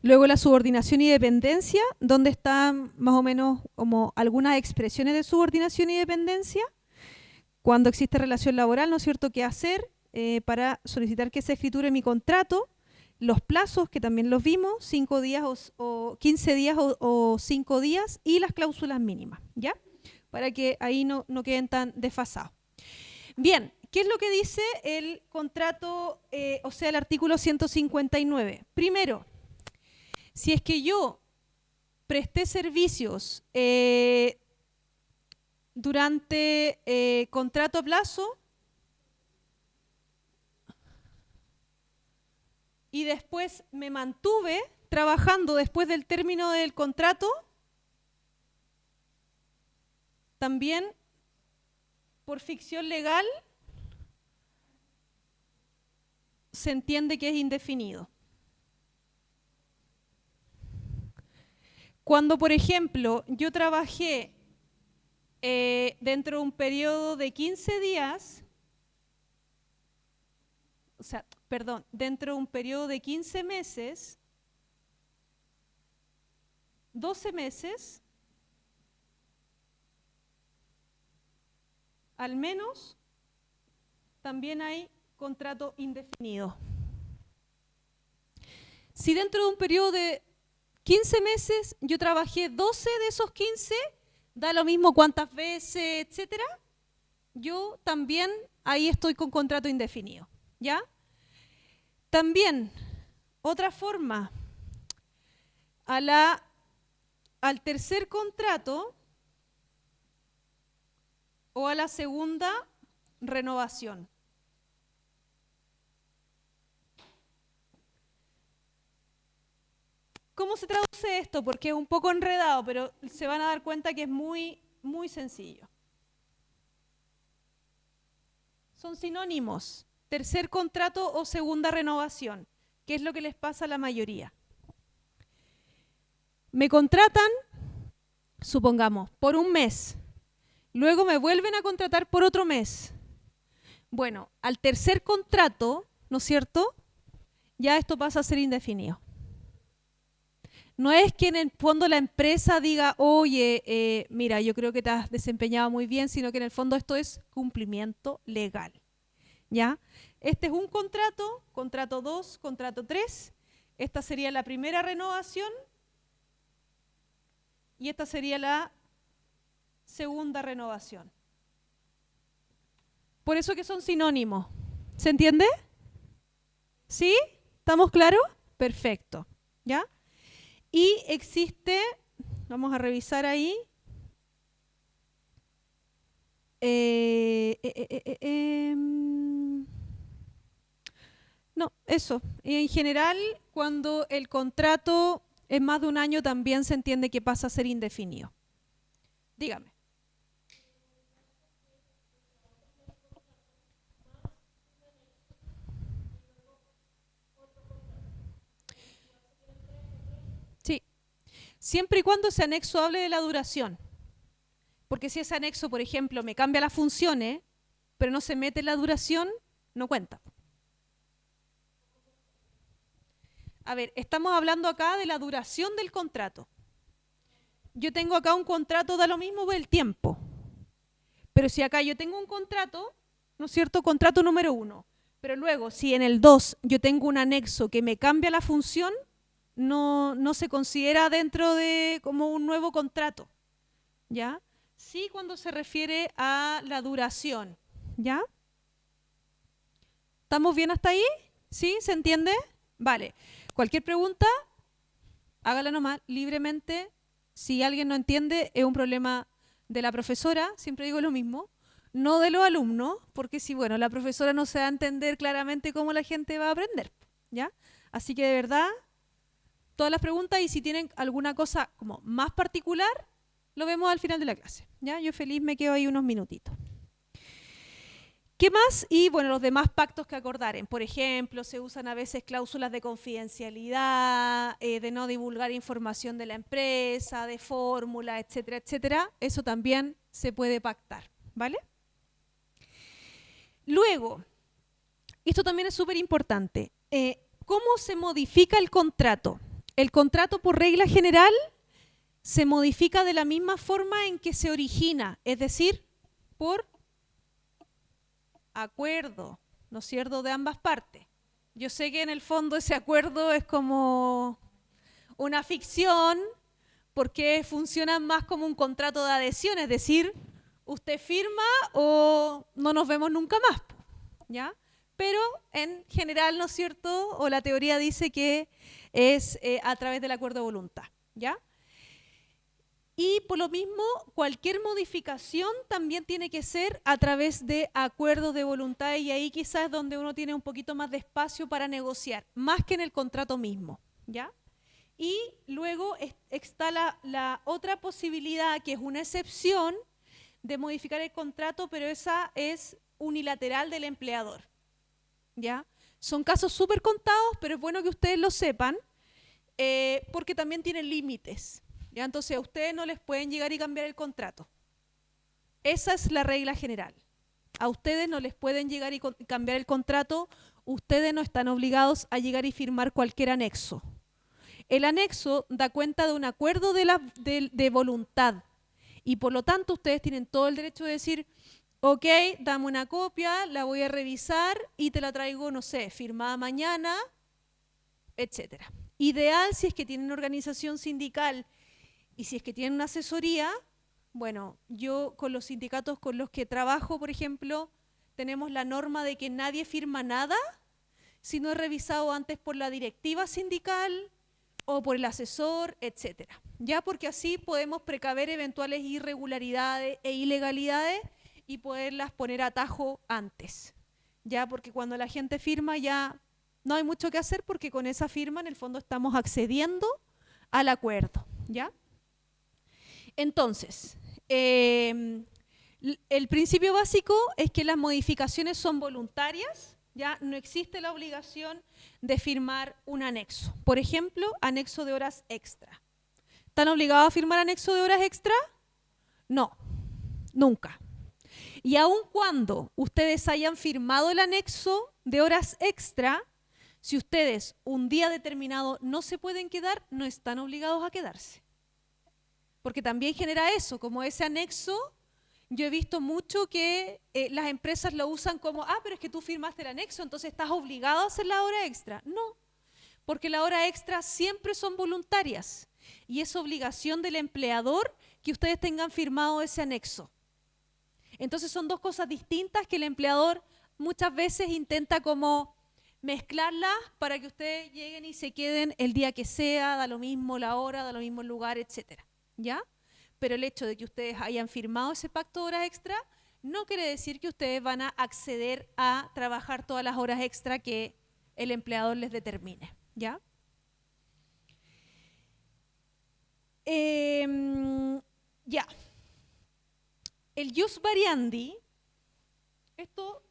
S1: luego la subordinación y dependencia, donde están más o menos como algunas expresiones de subordinación y dependencia, cuando existe relación laboral, ¿no es cierto?, qué hacer para solicitar que se escriture mi contrato, los plazos, que también los vimos, 5 días o 15 días o 5 días, y las cláusulas mínimas, ¿ya? Para que ahí no queden tan desfasados. Bien, ¿qué es lo que dice el contrato, o sea, el artículo 159? Primero, si es que yo presté servicios durante contrato a plazo y después me mantuve trabajando después del término del contrato, también por ficción legal se entiende que es indefinido. Cuando, por ejemplo, yo trabajé dentro de un periodo de 15 días, o sea, perdón, dentro de un periodo de 15 meses, 12 meses, al menos, también hay contrato indefinido. Si dentro de un periodo de 15 meses yo trabajé 12 de esos 15, da lo mismo cuántas veces, etcétera, yo también ahí estoy con contrato indefinido, ¿ya? También, otra forma, al tercer contrato o a la segunda renovación. ¿Cómo se traduce esto? Porque es un poco enredado, pero se van a dar cuenta que es muy, muy sencillo. Son sinónimos, tercer contrato o segunda renovación, que es lo que les pasa a la mayoría. Me contratan, supongamos, por un mes. Luego me vuelven a contratar por otro mes. Bueno, al tercer contrato, ¿no es cierto?, ya esto pasa a ser indefinido. No es que en el fondo la empresa diga, oye, mira, yo creo que te has desempeñado muy bien, sino que en el fondo esto es cumplimiento legal, ¿ya? Este es un contrato 2, contrato 3. Esta sería la primera renovación. y esta sería la segunda renovación. Por eso que son sinónimos. ¿Se entiende? ¿Sí? ¿Estamos claros? Perfecto. ¿Ya? Y existe, vamos a revisar ahí. No, eso. En general, cuando el contrato es más de un año, también se entiende que pasa a ser indefinido. Dígame. Sí, siempre y cuando ese anexo hable de la duración. Porque si ese anexo, por ejemplo, me cambia las funciones, pero no se mete la duración, no cuenta. A ver, estamos hablando acá de la duración del contrato. Yo tengo acá un contrato, da lo mismo del tiempo. Pero si acá yo tengo un contrato, ¿no es cierto? Contrato número 1. Pero luego, si en el 2 yo tengo un anexo que me cambia la función, no se considera dentro de como un nuevo contrato. ¿Ya? Sí, cuando se refiere a la duración. ¿Ya? ¿Estamos bien hasta ahí? ¿Sí? ¿Se entiende? Vale. Cualquier pregunta, hágala nomás, libremente. Si alguien no entiende, es un problema de la profesora, siempre digo lo mismo, no de los alumnos, porque si, bueno, la profesora no se da a entender claramente cómo la gente va a aprender, ¿ya? Así que de verdad, todas las preguntas, y si tienen alguna cosa como más particular, lo vemos al final de la clase, ¿ya? Yo feliz me quedo ahí unos minutitos. ¿Qué más? Y bueno, los demás pactos que acordaren. Por ejemplo, se usan a veces cláusulas de confidencialidad, de no divulgar información de la empresa, de fórmula, etcétera, etcétera. Eso también se puede pactar, ¿vale? Luego, esto también es súper importante. ¿Cómo se modifica el contrato? El contrato, por regla general, se modifica de la misma forma en que se origina, es decir, por acuerdo, ¿no es cierto?, de ambas partes. Yo sé que en el fondo ese acuerdo es como una ficción porque funciona más como un contrato de adhesión, es decir, usted firma o no nos vemos nunca más, ¿ya? Pero en general, ¿no es cierto?, o la teoría dice que es a través del acuerdo de voluntad, ¿ya? Y por lo mismo, cualquier modificación también tiene que ser a través de acuerdos de voluntad, y ahí quizás es donde uno tiene un poquito más de espacio para negociar, más que en el contrato mismo, ¿ya? Y luego está la otra posibilidad, que es una excepción de modificar el contrato, pero esa es unilateral del empleador, ¿ya? Son casos súper contados, pero es bueno que ustedes lo sepan, porque también tienen límites. ¿Ya? Entonces a ustedes no les pueden llegar y cambiar el contrato. Esa es la regla general. A ustedes no les pueden llegar y cambiar el contrato. Ustedes no están obligados a llegar y firmar cualquier anexo. El anexo da cuenta de un acuerdo de voluntad. Y por lo tanto ustedes tienen todo el derecho de decir, ok, dame una copia, la voy a revisar y te la traigo, no sé, firmada mañana, etcétera. Ideal si es que tienen organización sindical. Y si es que tienen una asesoría, bueno, yo con los sindicatos con los que trabajo, por ejemplo, tenemos la norma de que nadie firma nada si no es revisado antes por la directiva sindical o por el asesor, etcétera. Ya, porque así podemos precaver eventuales irregularidades e ilegalidades y poderlas poner a atajo antes. Ya, porque cuando la gente firma ya no hay mucho que hacer, porque con esa firma en el fondo estamos accediendo al acuerdo, ¿ya? Entonces, el principio básico es que las modificaciones son voluntarias, ya no existe la obligación de firmar un anexo. Por ejemplo, anexo de horas extra. ¿Están obligados a firmar anexo de horas extra? No, nunca. Y aun cuando ustedes hayan firmado el anexo de horas extra, si ustedes un día determinado no se pueden quedar, no están obligados a quedarse. Porque también genera eso, como ese anexo, yo he visto mucho que las empresas lo usan como, pero es que tú firmaste el anexo, entonces estás obligado a hacer la hora extra. No, porque la hora extra siempre son voluntarias. y es obligación del empleador que ustedes tengan firmado ese anexo. Entonces son dos cosas distintas que el empleador muchas veces intenta como mezclarlas para que ustedes lleguen y se queden el día que sea, da lo mismo la hora, da lo mismo el lugar, etcétera, ¿ya? Pero el hecho de que ustedes hayan firmado ese pacto de horas extra no quiere decir que ustedes van a acceder a trabajar todas las horas extra que el empleador les determine, ¿ya? Ya. El jus variandi, esto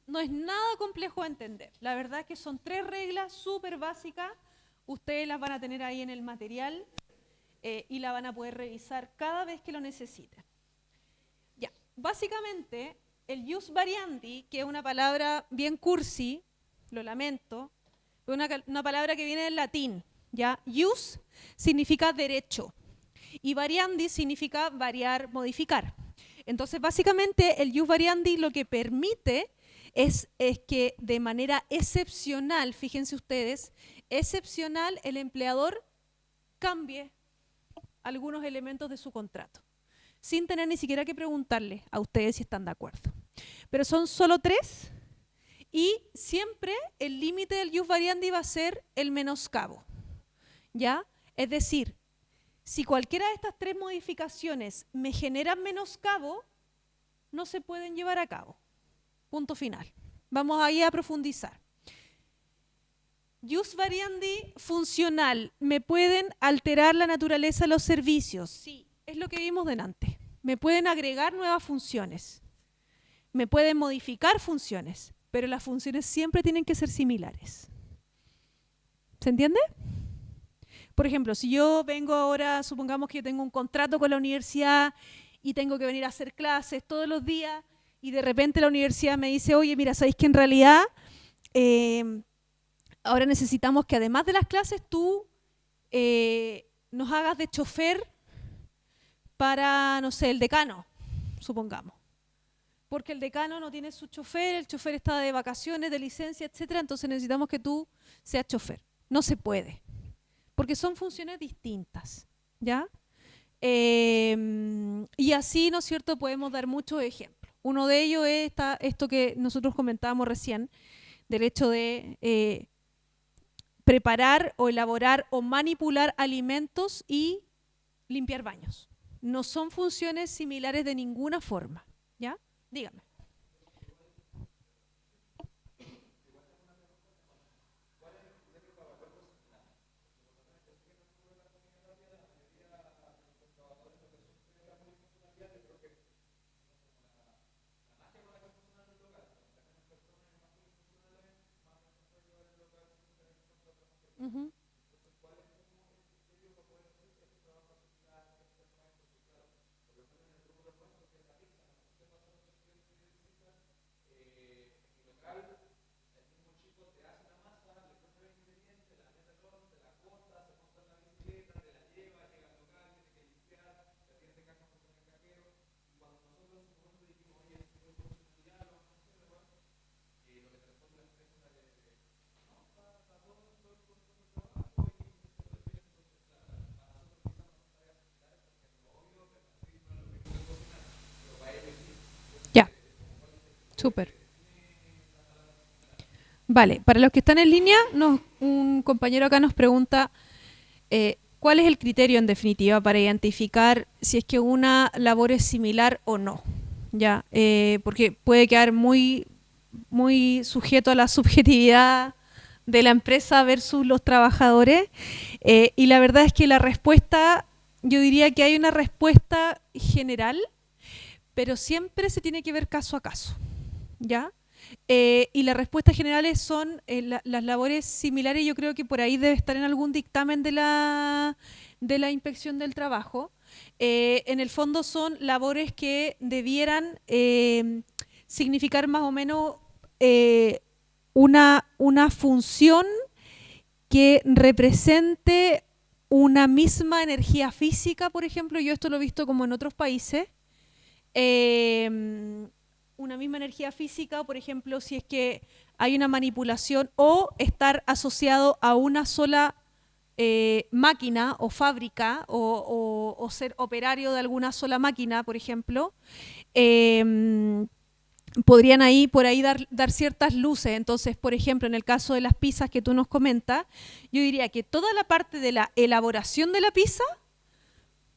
S1: no es nada complejo de entender. La verdad es que son 3 reglas súper básicas. Ustedes las van a tener ahí en el material y la van a poder revisar cada vez que lo necesiten. Ya, básicamente el jus variandi, que es una palabra bien cursi, lo lamento, es una palabra que viene del latín, ¿ya? Jus significa derecho y variandi significa variar, modificar. Entonces, básicamente, el jus variandi lo que permite es que de manera excepcional, fíjense ustedes, excepcional, el empleador cambie algunos elementos de su contrato, sin tener ni siquiera que preguntarle a ustedes si están de acuerdo. Pero son solo 3 y siempre el límite del jus variandi va a ser el menoscabo, ¿ya? Es decir, si cualquiera de estas 3 modificaciones me generan menoscabo, no se pueden llevar a cabo. Punto final. Vamos ahí a profundizar. Jus variandi funcional. ¿Me pueden alterar la naturaleza de los servicios? Sí, es lo que vimos delante. Me pueden agregar nuevas funciones. Me pueden modificar funciones, pero las funciones siempre tienen que ser similares. ¿Se entiende? Por ejemplo, si yo vengo ahora, supongamos que yo tengo un contrato con la universidad y tengo que venir a hacer clases todos los días y de repente la universidad me dice, oye, mira, ¿sabéis que en realidad ahora necesitamos que además de las clases tú nos hagas de chofer para, no sé, el decano, supongamos? Porque el decano no tiene su chofer, el chofer está de vacaciones, de licencia, etcétera, entonces necesitamos que tú seas chofer. No se puede. Porque son funciones distintas, ¿ya? Y así, ¿no es cierto?, podemos dar muchos ejemplos. Uno de ellos es esto que nosotros comentábamos recién, del hecho de preparar o elaborar o manipular alimentos y limpiar baños. No son funciones similares de ninguna forma, ¿ya? Dígame. Uh-huh. Ya, súper. Vale, para los que están en línea, un compañero acá nos pregunta ¿cuál es el criterio en definitiva para identificar si es que una labor es similar o no? ¿Ya? Porque puede quedar muy sujeto a la subjetividad de la empresa versus los trabajadores y la verdad es que la respuesta, yo diría que hay una respuesta general, pero siempre se tiene que ver caso a caso, ¿ya? Y las respuestas generales son las labores similares, yo creo que por ahí debe estar en algún dictamen de la Inspección del Trabajo. En el fondo son labores que debieran significar más o menos una función que represente una misma energía física, por ejemplo. Yo esto lo he visto como en otros países. Una misma energía física, por ejemplo, si es que hay una manipulación o estar asociado a una sola máquina o fábrica o ser operario de alguna sola máquina, por ejemplo, eh, podrían ahí por ahí dar ciertas luces. Entonces, por ejemplo, en el caso de las pizzas que tú nos comentas, yo diría que toda la parte de la elaboración de la pizza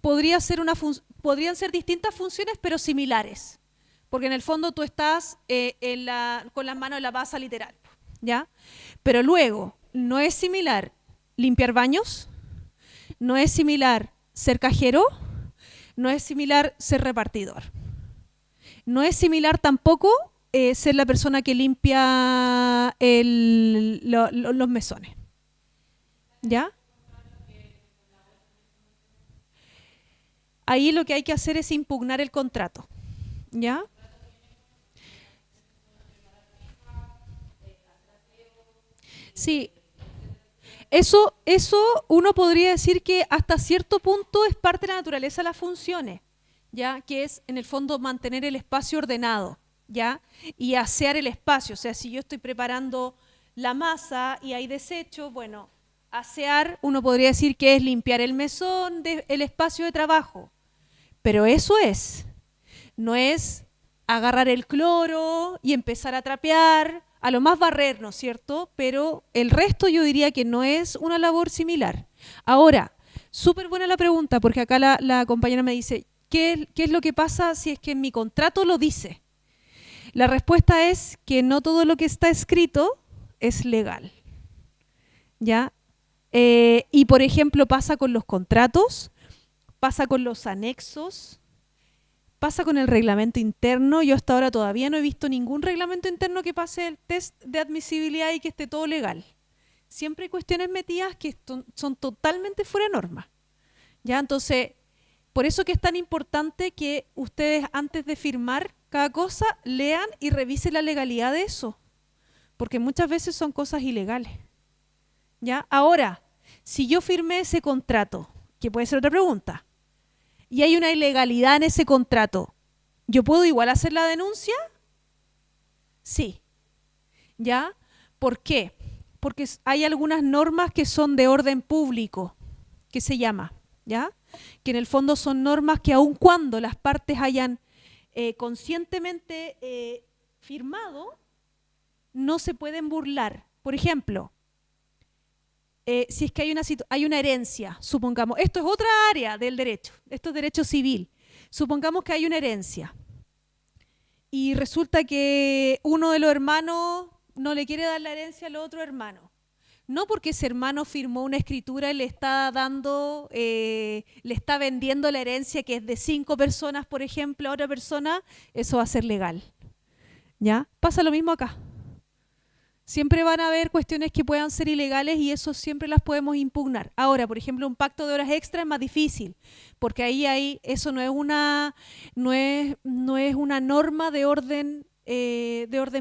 S1: podrían ser distintas funciones, pero similares. Porque en el fondo tú estás con las manos en la masa literal, ¿ya? Pero luego, no es similar limpiar baños, no es similar ser cajero, no es similar ser repartidor. No es similar tampoco ser la persona que limpia los mesones. ¿Ya? Ahí lo que hay que hacer es impugnar el contrato. ¿Ya? Sí, eso uno podría decir que hasta cierto punto es parte de la naturaleza de las funciones, ¿ya? Que es en el fondo mantener el espacio ordenado, ¿ya? Y asear el espacio. O sea, si yo estoy preparando la masa y hay desechos, bueno, asear uno podría decir que es limpiar el mesón, el espacio de trabajo. Pero eso no es agarrar el cloro y empezar a trapear, a lo más barrer, ¿no es cierto? Pero el resto yo diría que no es una labor similar. Ahora, súper buena la pregunta, porque acá la compañera me dice, ¿qué es lo que pasa si es que en mi contrato lo dice? La respuesta es que no todo lo que está escrito es legal. ¿Ya? Y por ejemplo pasa con los contratos, pasa con los anexos, pasa con el reglamento interno. Yo hasta ahora todavía no he visto ningún reglamento interno que pase el test de admisibilidad y que esté todo legal. Siempre hay cuestiones metidas que son totalmente fuera de norma. ¿Ya? Entonces, por eso que es tan importante que ustedes antes de firmar cada cosa lean y revisen la legalidad de eso. Porque muchas veces son cosas ilegales. ¿Ya? Ahora, si yo firmé ese contrato, que puede ser otra pregunta, y hay una ilegalidad en ese contrato, ¿yo puedo igual hacer la denuncia? Sí. ¿Ya? ¿Por qué? Porque hay algunas normas que son de orden público, que se llama, ¿ya? Que en el fondo son normas que aun cuando las partes hayan conscientemente firmado, no se pueden burlar. Por ejemplo, si es que hay una herencia, supongamos, esto es otra área del derecho, esto es derecho civil, supongamos que hay una herencia y resulta que uno de los hermanos no le quiere dar la herencia al otro hermano. No porque ese hermano firmó una escritura y le está le está vendiendo la herencia que es de 5 personas, por ejemplo, a otra persona, eso va a ser legal. ¿Ya? Pasa lo mismo acá. Siempre van a haber cuestiones que puedan ser ilegales y eso siempre las podemos impugnar. Ahora, por ejemplo, un pacto de horas extra es más difícil, porque eso no es una norma de orden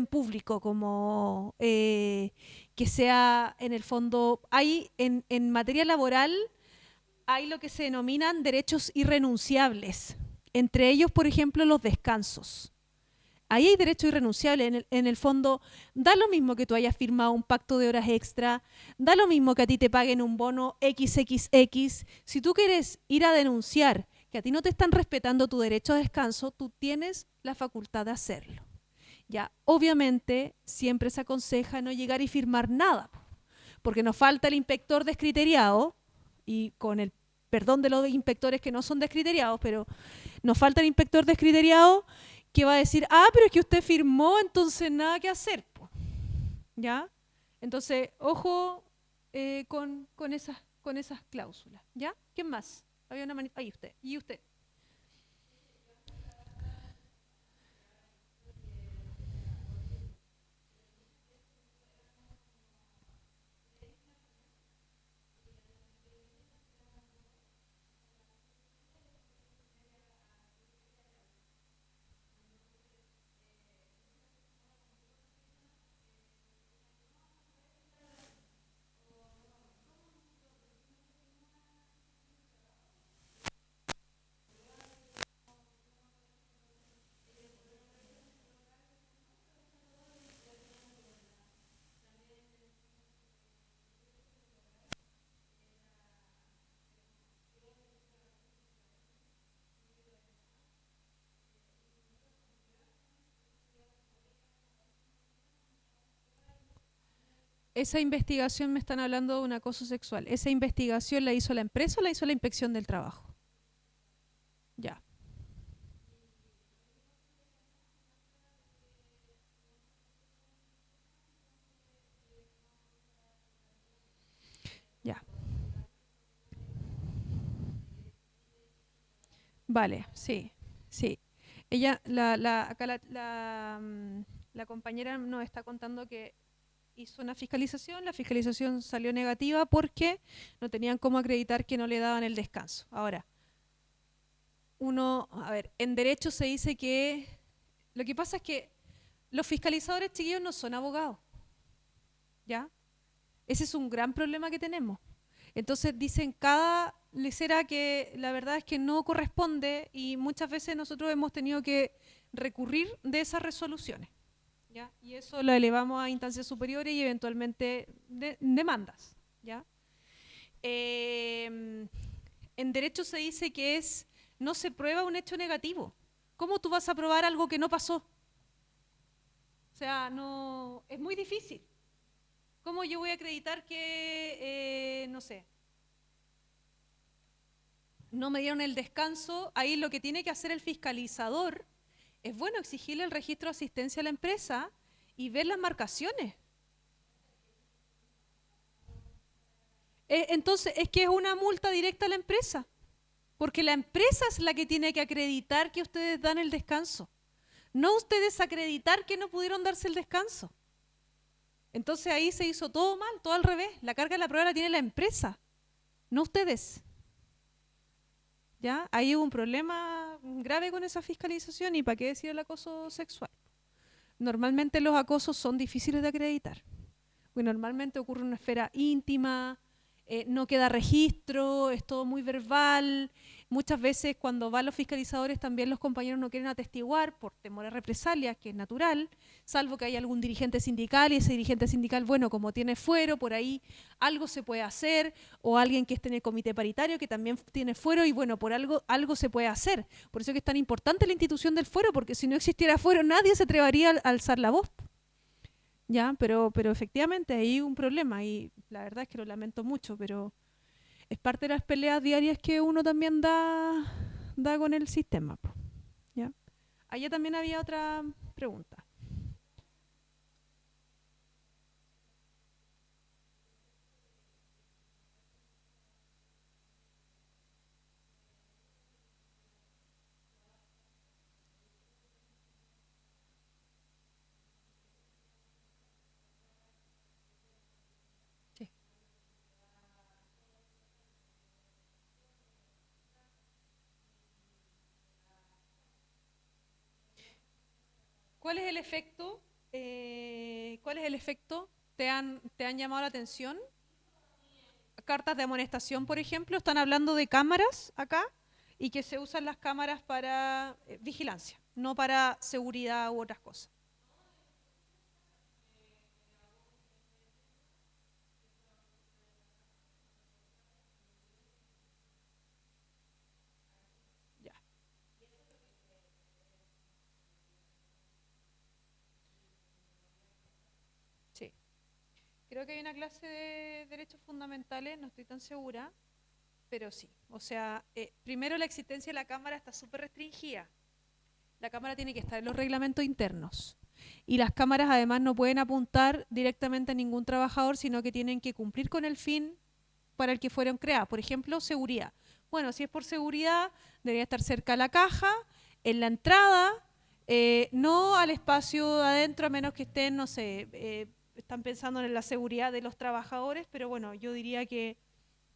S1: público, como que sea en el fondo. En materia laboral hay lo que se denominan derechos irrenunciables, entre ellos, por ejemplo, los descansos. Ahí hay derecho irrenunciable. En el fondo, da lo mismo que tú hayas firmado un pacto de horas extra, da lo mismo que a ti te paguen un bono XXX. Si tú quieres ir a denunciar que a ti no te están respetando tu derecho a descanso, tú tienes la facultad de hacerlo. Ya, obviamente, siempre se aconseja no llegar y firmar nada, porque nos falta el inspector descriteriado, y con el perdón de los inspectores que no son descriteriados, pero nos falta el inspector descriteriado que va a decir, pero es que usted firmó, entonces nada que hacer. ¿Ya? Entonces, ojo con esas cláusulas. ¿Ya? ¿Quién más? Había una manita. Ahí usted. ¿Y usted? Esa investigación me están hablando de un acoso sexual. ¿Esa investigación la hizo la empresa o la hizo la inspección del trabajo? Ya. Ya. Vale, sí, sí. Ella, acá la compañera nos está contando que hizo una fiscalización, la fiscalización salió negativa porque no tenían cómo acreditar que no le daban el descanso. Ahora, a ver, en derecho se dice que lo que pasa es que los fiscalizadores, chiquillos, no son abogados, ¿ya? Ese es un gran problema que tenemos. Entonces dicen cada lecera que la verdad es que no corresponde y muchas veces nosotros hemos tenido que recurrir de esas resoluciones, ¿ya? Y eso lo elevamos a instancias superiores y eventualmente demandas, ¿ya? En derecho se dice que no se prueba un hecho negativo. ¿Cómo tú vas a probar algo que no pasó? O sea, no, es muy difícil. ¿Cómo yo voy a acreditar que, no sé, no me dieron el descanso? Ahí lo que tiene que hacer el fiscalizador es, bueno, exigirle el registro de asistencia a la empresa y ver las marcaciones. Entonces, es que es una multa directa a la empresa, porque la empresa es la que tiene que acreditar que ustedes dan el descanso, no ustedes acreditar que no pudieron darse el descanso. Entonces ahí se hizo todo mal, todo al revés. La carga de la prueba la tiene la empresa, no ustedes. ¿Ya? Ahí hubo un problema grave con esa fiscalización y para qué decir el acoso sexual. Normalmente los acosos son difíciles de acreditar. Porque normalmente ocurre en una esfera íntima, no queda registro, es todo muy verbal. Muchas veces cuando van los fiscalizadores también los compañeros no quieren atestiguar por temor a represalias, que es natural, salvo que haya algún dirigente sindical y ese dirigente sindical, bueno, como tiene fuero, por ahí algo se puede hacer, o alguien que esté en el comité paritario que también tiene fuero y bueno, por algo se puede hacer. Por eso es que es tan importante la institución del fuero, porque si no existiera fuero nadie se atrevería a alzar la voz. Ya, pero efectivamente hay un problema y la verdad es que lo lamento mucho, pero es parte de las peleas diarias que uno también da con el sistema. ¿Ya? Allá también había otra pregunta. Sí. ¿Cuál es el efecto? ¿Cuál es el efecto? ¿Te han llamado la atención? Cartas de amonestación, por ejemplo, están hablando de cámaras acá y que se usan las cámaras para vigilancia, no para seguridad u otras cosas. Ya, sí. Creo que hay una clase de derechos fundamentales, no estoy tan segura, pero sí. O sea, primero la existencia de la cámara está súper restringida. La cámara tiene que estar en los reglamentos internos. Y las cámaras además no pueden apuntar directamente a ningún trabajador, sino que tienen que cumplir con el fin para el que fueron creadas. Por ejemplo, seguridad. Bueno, si es por seguridad, debería estar cerca a la caja, en la entrada, no al espacio de adentro, a menos que estén, no sé, están pensando en la seguridad de los trabajadores, pero bueno, yo diría que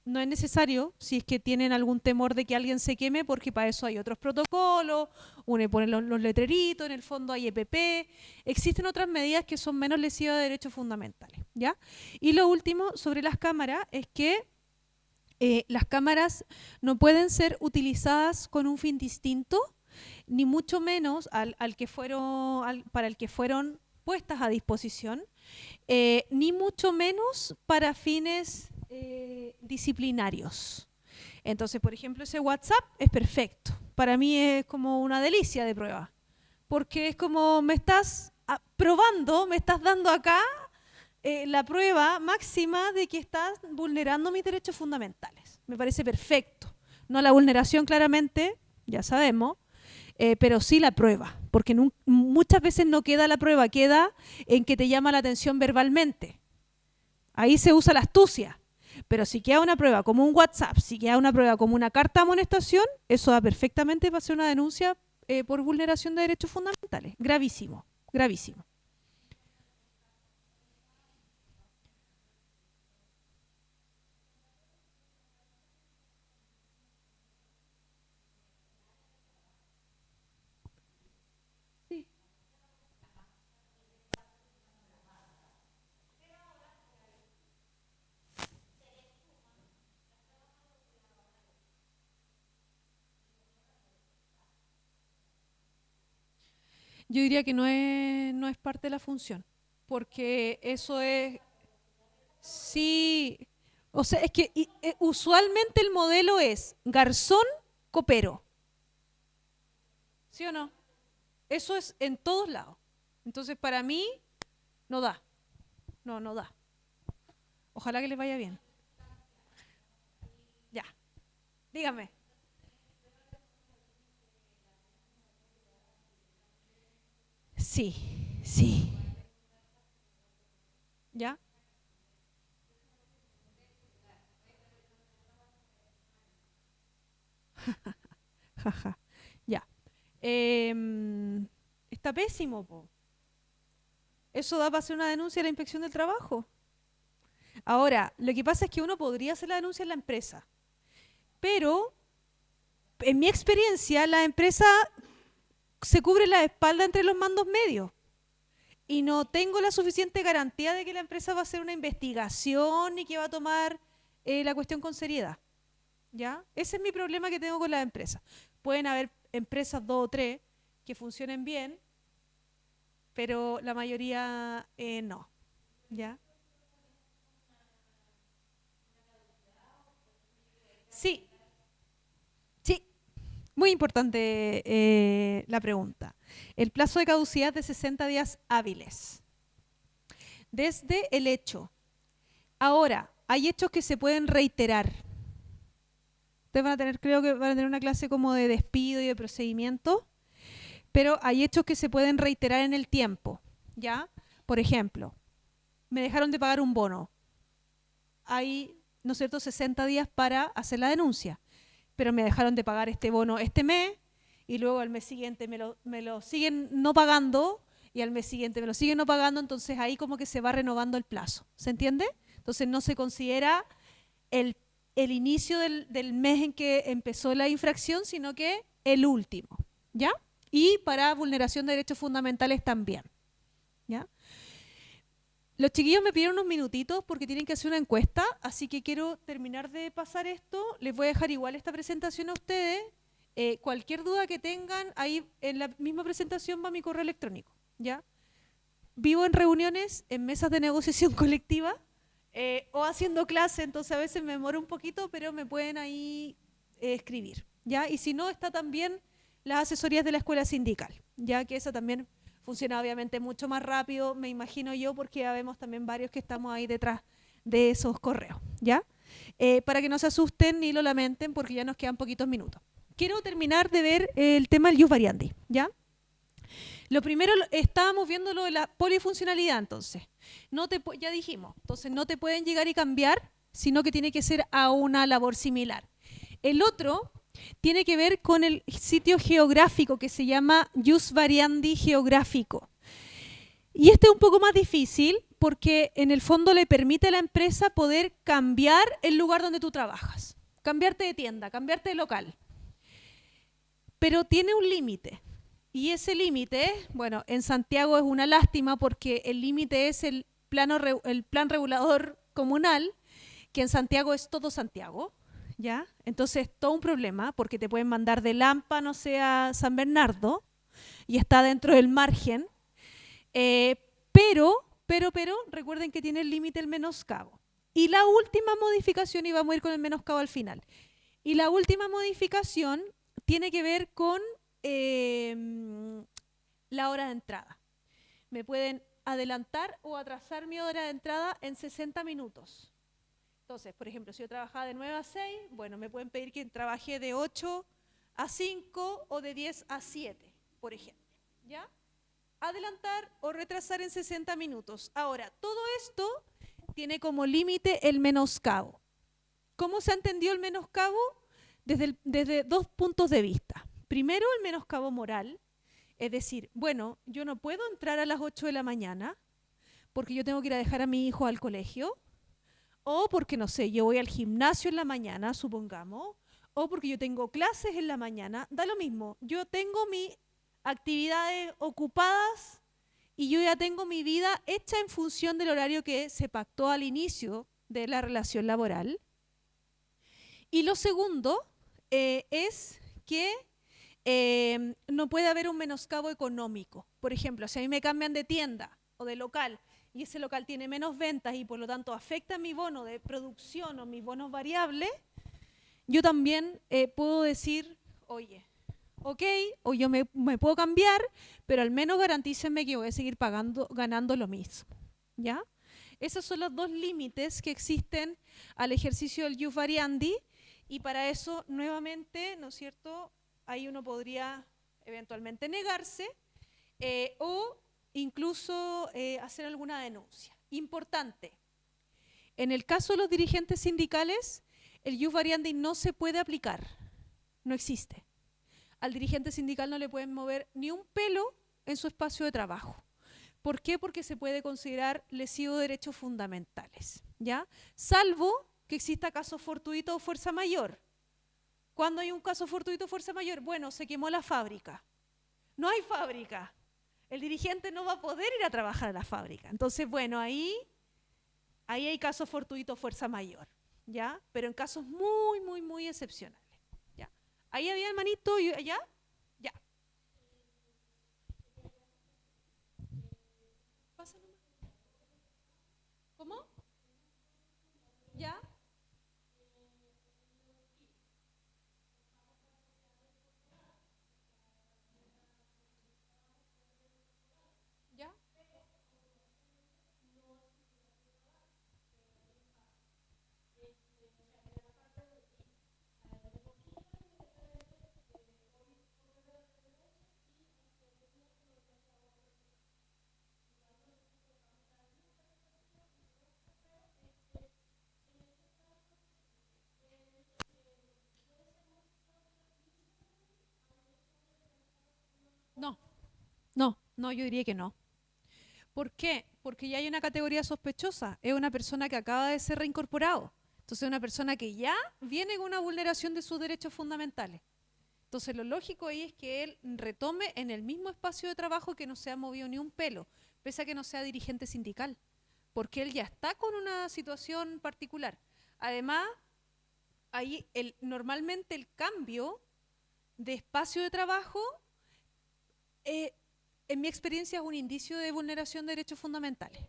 S1: no es necesario si es que tienen algún temor de que alguien se queme, porque para eso hay otros protocolos, uno pone los letreritos, en el fondo hay EPP, existen otras medidas que son menos lesivas de derechos fundamentales, ¿ya? Y lo último sobre las cámaras es que las cámaras no pueden ser utilizadas con un fin distinto, ni mucho menos para el que fueron puestas a disposición, ni mucho menos para fines disciplinarios. Entonces, por ejemplo, ese WhatsApp es perfecto. Para mí es como una delicia de prueba, porque es como me estás probando, me estás dando acá la prueba máxima de que estás vulnerando mis derechos fundamentales. Me parece perfecto. No la vulneración, claramente, ya sabemos, pero sí la prueba, porque muchas veces no queda la prueba, queda en que te llama la atención verbalmente. Ahí se usa la astucia. Pero si queda una prueba como un WhatsApp, si queda una prueba como una carta de amonestación, eso da perfectamente para hacer una denuncia por vulneración de derechos fundamentales. Gravísimo, gravísimo. Sí. Yo diría que no es parte de la función, porque eso es, sí, o sea, es que usualmente el modelo es garzón, copero, ¿sí o no? Eso es en todos lados. Entonces, para mí, no da, no da. Ojalá que les vaya bien. Ya, dígame. Sí, sí. ¿Ya? Jaja. Ya. Está pésimo, po. Eso da para hacer una denuncia a la inspección del trabajo. Ahora, lo que pasa es que uno podría hacer la denuncia en la empresa, pero en mi experiencia, la empresa se cubre la espalda entre los mandos medios y no tengo la suficiente garantía de que la empresa va a hacer una investigación y que va a tomar la cuestión con seriedad. ¿Ya? Ese es mi problema que tengo con las empresas. Pueden haber empresas, dos o tres, que funcionen bien, pero la mayoría no. ¿Ya? Sí, sí, muy importante la pregunta. El plazo de caducidad de 60 días hábiles. Desde el hecho. Ahora, hay hechos que se pueden reiterar. Ustedes van a tener, creo que van a tener una clase como de despido y de procedimiento, pero hay hechos que se pueden reiterar en el tiempo. ¿Ya? Por ejemplo, me dejaron de pagar un bono. Hay, ¿no es cierto?, 60 días para hacer la denuncia, pero me dejaron de pagar este bono este mes y luego al mes siguiente me lo siguen no pagando y al mes siguiente me lo siguen no pagando, entonces ahí como que se va renovando el plazo. ¿Se entiende? Entonces no se considera el, el inicio del mes en que empezó la infracción, sino que el último. ¿Ya? Y para vulneración de derechos fundamentales también. ¿Ya? Los chiquillos me pidieron unos minutitos porque tienen que hacer una encuesta, así que quiero terminar de pasar esto. Les voy a dejar igual esta presentación a ustedes. Cualquier duda que tengan, ahí en la misma presentación va mi correo electrónico. ¿Ya? Vivo en reuniones, en mesas de negociación colectiva o haciendo clase, entonces a veces me demoro un poquito, pero me pueden ahí escribir. ¿Ya? Y si no, está también las asesorías de la escuela sindical, ya que esa también funciona obviamente mucho más rápido, me imagino yo, porque ya vemos también varios que estamos ahí detrás de esos correos, ¿ya? Para que no se asusten ni lo lamenten, porque ya nos quedan poquitos minutos. Quiero terminar de ver el tema del ius variandi, ¿ya? Lo primero, estábamos viendo lo de la polifuncionalidad, entonces. Ya dijimos, entonces no te pueden llegar y cambiar, sino que tiene que ser a una labor similar. El otro tiene que ver con el sitio geográfico que se llama ius variandi geográfico. Y este es un poco más difícil porque en el fondo le permite a la empresa poder cambiar el lugar donde tú trabajas, cambiarte de tienda, cambiarte de local. Pero tiene un límite. Y ese límite, bueno, en Santiago es una lástima porque el límite es el plan regulador comunal, que en Santiago es todo Santiago. ¿Ya? Entonces, todo un problema, porque te pueden mandar de Lampa, no sé, a San Bernardo, y está dentro del margen, pero, recuerden que tiene el límite el menoscabo. Y la última modificación, y vamos a ir con el menoscabo al final, y la última modificación tiene que ver con la hora de entrada. Me pueden adelantar o atrasar mi hora de entrada en 60 minutos. Entonces, por ejemplo, si yo trabajaba de 9 a 6, bueno, me pueden pedir que trabaje de 8 a 5 o de 10 a 7, por ejemplo, ¿ya? Adelantar o retrasar en 60 minutos. Ahora, todo esto tiene como límite el menoscabo. ¿Cómo se entendió el menoscabo? Desde dos puntos de vista. Primero, el menoscabo moral, es decir, bueno, yo no puedo entrar a las 8 de la mañana porque yo tengo que ir a dejar a mi hijo al colegio, o porque, no sé, yo voy al gimnasio en la mañana, supongamos, o porque yo tengo clases en la mañana, da lo mismo. Yo tengo mis actividades ocupadas y yo ya tengo mi vida hecha en función del horario que se pactó al inicio de la relación laboral. Y lo segundo es que no puede haber un menoscabo económico. Por ejemplo, si a mí me cambian de tienda o de local y ese local tiene menos ventas y por lo tanto afecta mi bono de producción o mis bonos variables, yo también puedo decir, oye, ok, o yo me puedo cambiar, pero al menos garantícenme que voy a seguir ganando lo mismo, ¿ya? Esos son los dos límites que existen al ejercicio del ius variandi, y para eso, nuevamente, ¿no es cierto?, ahí uno podría eventualmente negarse o incluso hacer alguna denuncia. Importante, en el caso de los dirigentes sindicales, el ius variandi no se puede aplicar, no existe. Al dirigente sindical no le pueden mover ni un pelo en su espacio de trabajo. ¿Por qué? Porque se puede considerar lesivo de derechos fundamentales, ¿ya? Salvo que exista caso fortuito o fuerza mayor. ¿Cuándo hay un caso fortuito o fuerza mayor? Bueno, se quemó la fábrica. No hay fábrica. El dirigente no va a poder ir a trabajar a la fábrica. Entonces, bueno, ahí hay caso fortuito o fuerza mayor, ¿ya? Pero en casos muy, muy, muy excepcionales, ¿ya? Ahí había el manito, ¿ya? Ya. Pasa nomás. ¿Cómo? ¿Ya? ¿Ya? No, no, yo diría que no. ¿Por qué? Porque ya hay una categoría sospechosa. Es una persona que acaba de ser reincorporado. Entonces, es una persona que ya viene con una vulneración de sus derechos fundamentales. Entonces, lo lógico ahí es que él retome en el mismo espacio de trabajo, que no se ha movido ni un pelo, pese a que no sea dirigente sindical, porque él ya está con una situación particular. Además, ahí normalmente el cambio de espacio de trabajo, eh, en mi experiencia, es un indicio de vulneración de derechos fundamentales.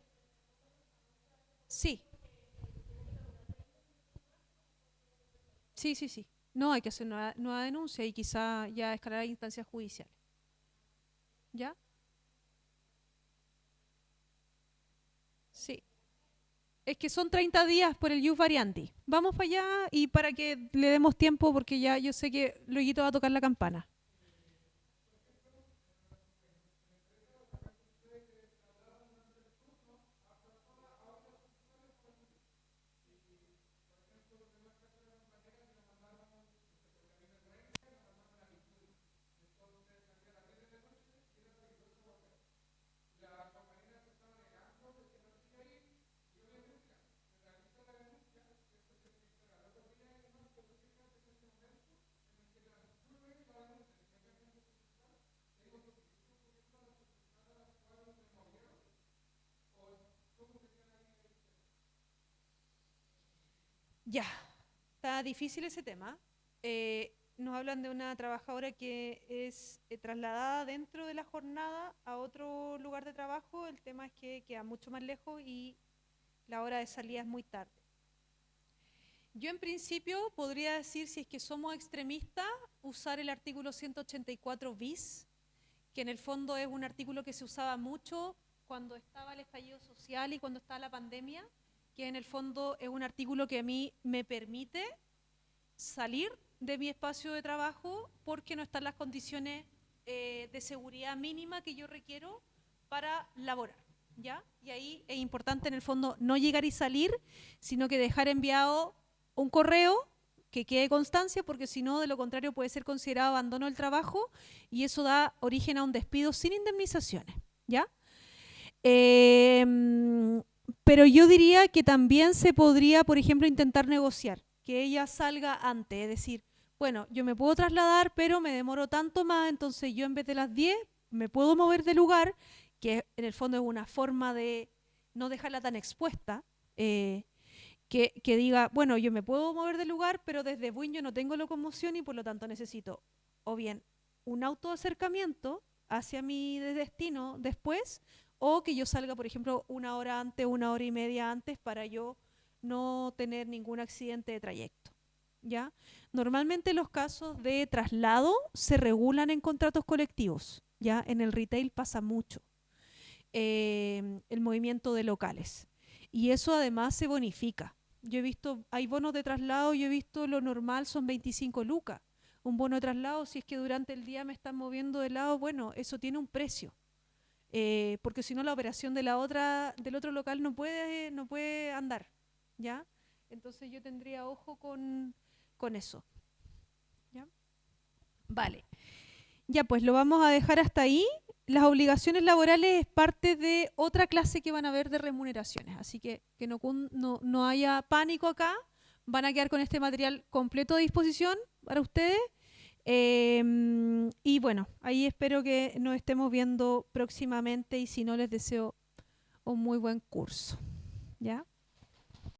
S1: Sí, sí, sí, sí. No, hay que hacer nueva denuncia y quizá ya escalar a instancias judiciales. ¿Ya? Sí. Es que son 30 días por el ius variandi. Vamos para allá y para que le demos tiempo, porque ya yo sé que luego va a tocar la campana. Ya, está difícil ese tema. Nos hablan de una trabajadora que es trasladada dentro de la jornada a otro lugar de trabajo. El tema es que queda mucho más lejos y la hora de salida es muy tarde. Yo en principio podría decir, si es que somos extremistas, usar el artículo 184 bis, que en el fondo es un artículo que se usaba mucho cuando estaba el estallido social y cuando estaba la pandemia, que en el fondo es un artículo que a mí me permite salir de mi espacio de trabajo porque no están las condiciones de seguridad mínima que yo requiero para laborar, ¿ya? Y ahí es importante en el fondo no llegar y salir, sino que dejar enviado un correo que quede constancia, porque si no, de lo contrario puede ser considerado abandono del trabajo y eso da origen a un despido sin indemnizaciones, ¿ya? Pero yo diría que también se podría, por ejemplo, intentar negociar, que ella salga antes, es decir, bueno, yo me puedo trasladar, pero me demoro tanto más, entonces yo en vez de las 10 me puedo mover de lugar, que en el fondo es una forma de no dejarla tan expuesta, que diga, bueno, yo me puedo mover de lugar, pero desde Buin yo no tengo locomoción y por lo tanto necesito o bien un autoacercamiento hacia mi destino después, o que yo salga, por ejemplo, una hora antes, una hora y media antes para yo no tener ningún accidente de trayecto, ¿ya? Normalmente los casos de traslado se regulan en contratos colectivos, ¿ya? En el retail pasa mucho el movimiento de locales y eso además se bonifica. Yo he visto, hay bonos de traslado, yo he visto lo normal son 25 lucas. Un bono de traslado, si es que durante el día me están moviendo de lado, bueno, eso tiene un precio. Porque si no la operación de del otro local no puede andar, ¿ya? Entonces yo tendría ojo con eso, ¿ya? Vale. Ya, pues lo vamos a dejar hasta ahí. Las obligaciones laborales es parte de otra clase que van a haber de remuneraciones, así que no haya pánico acá. Van a quedar con este material completo a disposición para ustedes. Y bueno, ahí espero que nos estemos viendo próximamente y si no les deseo un muy buen curso, ¿ya?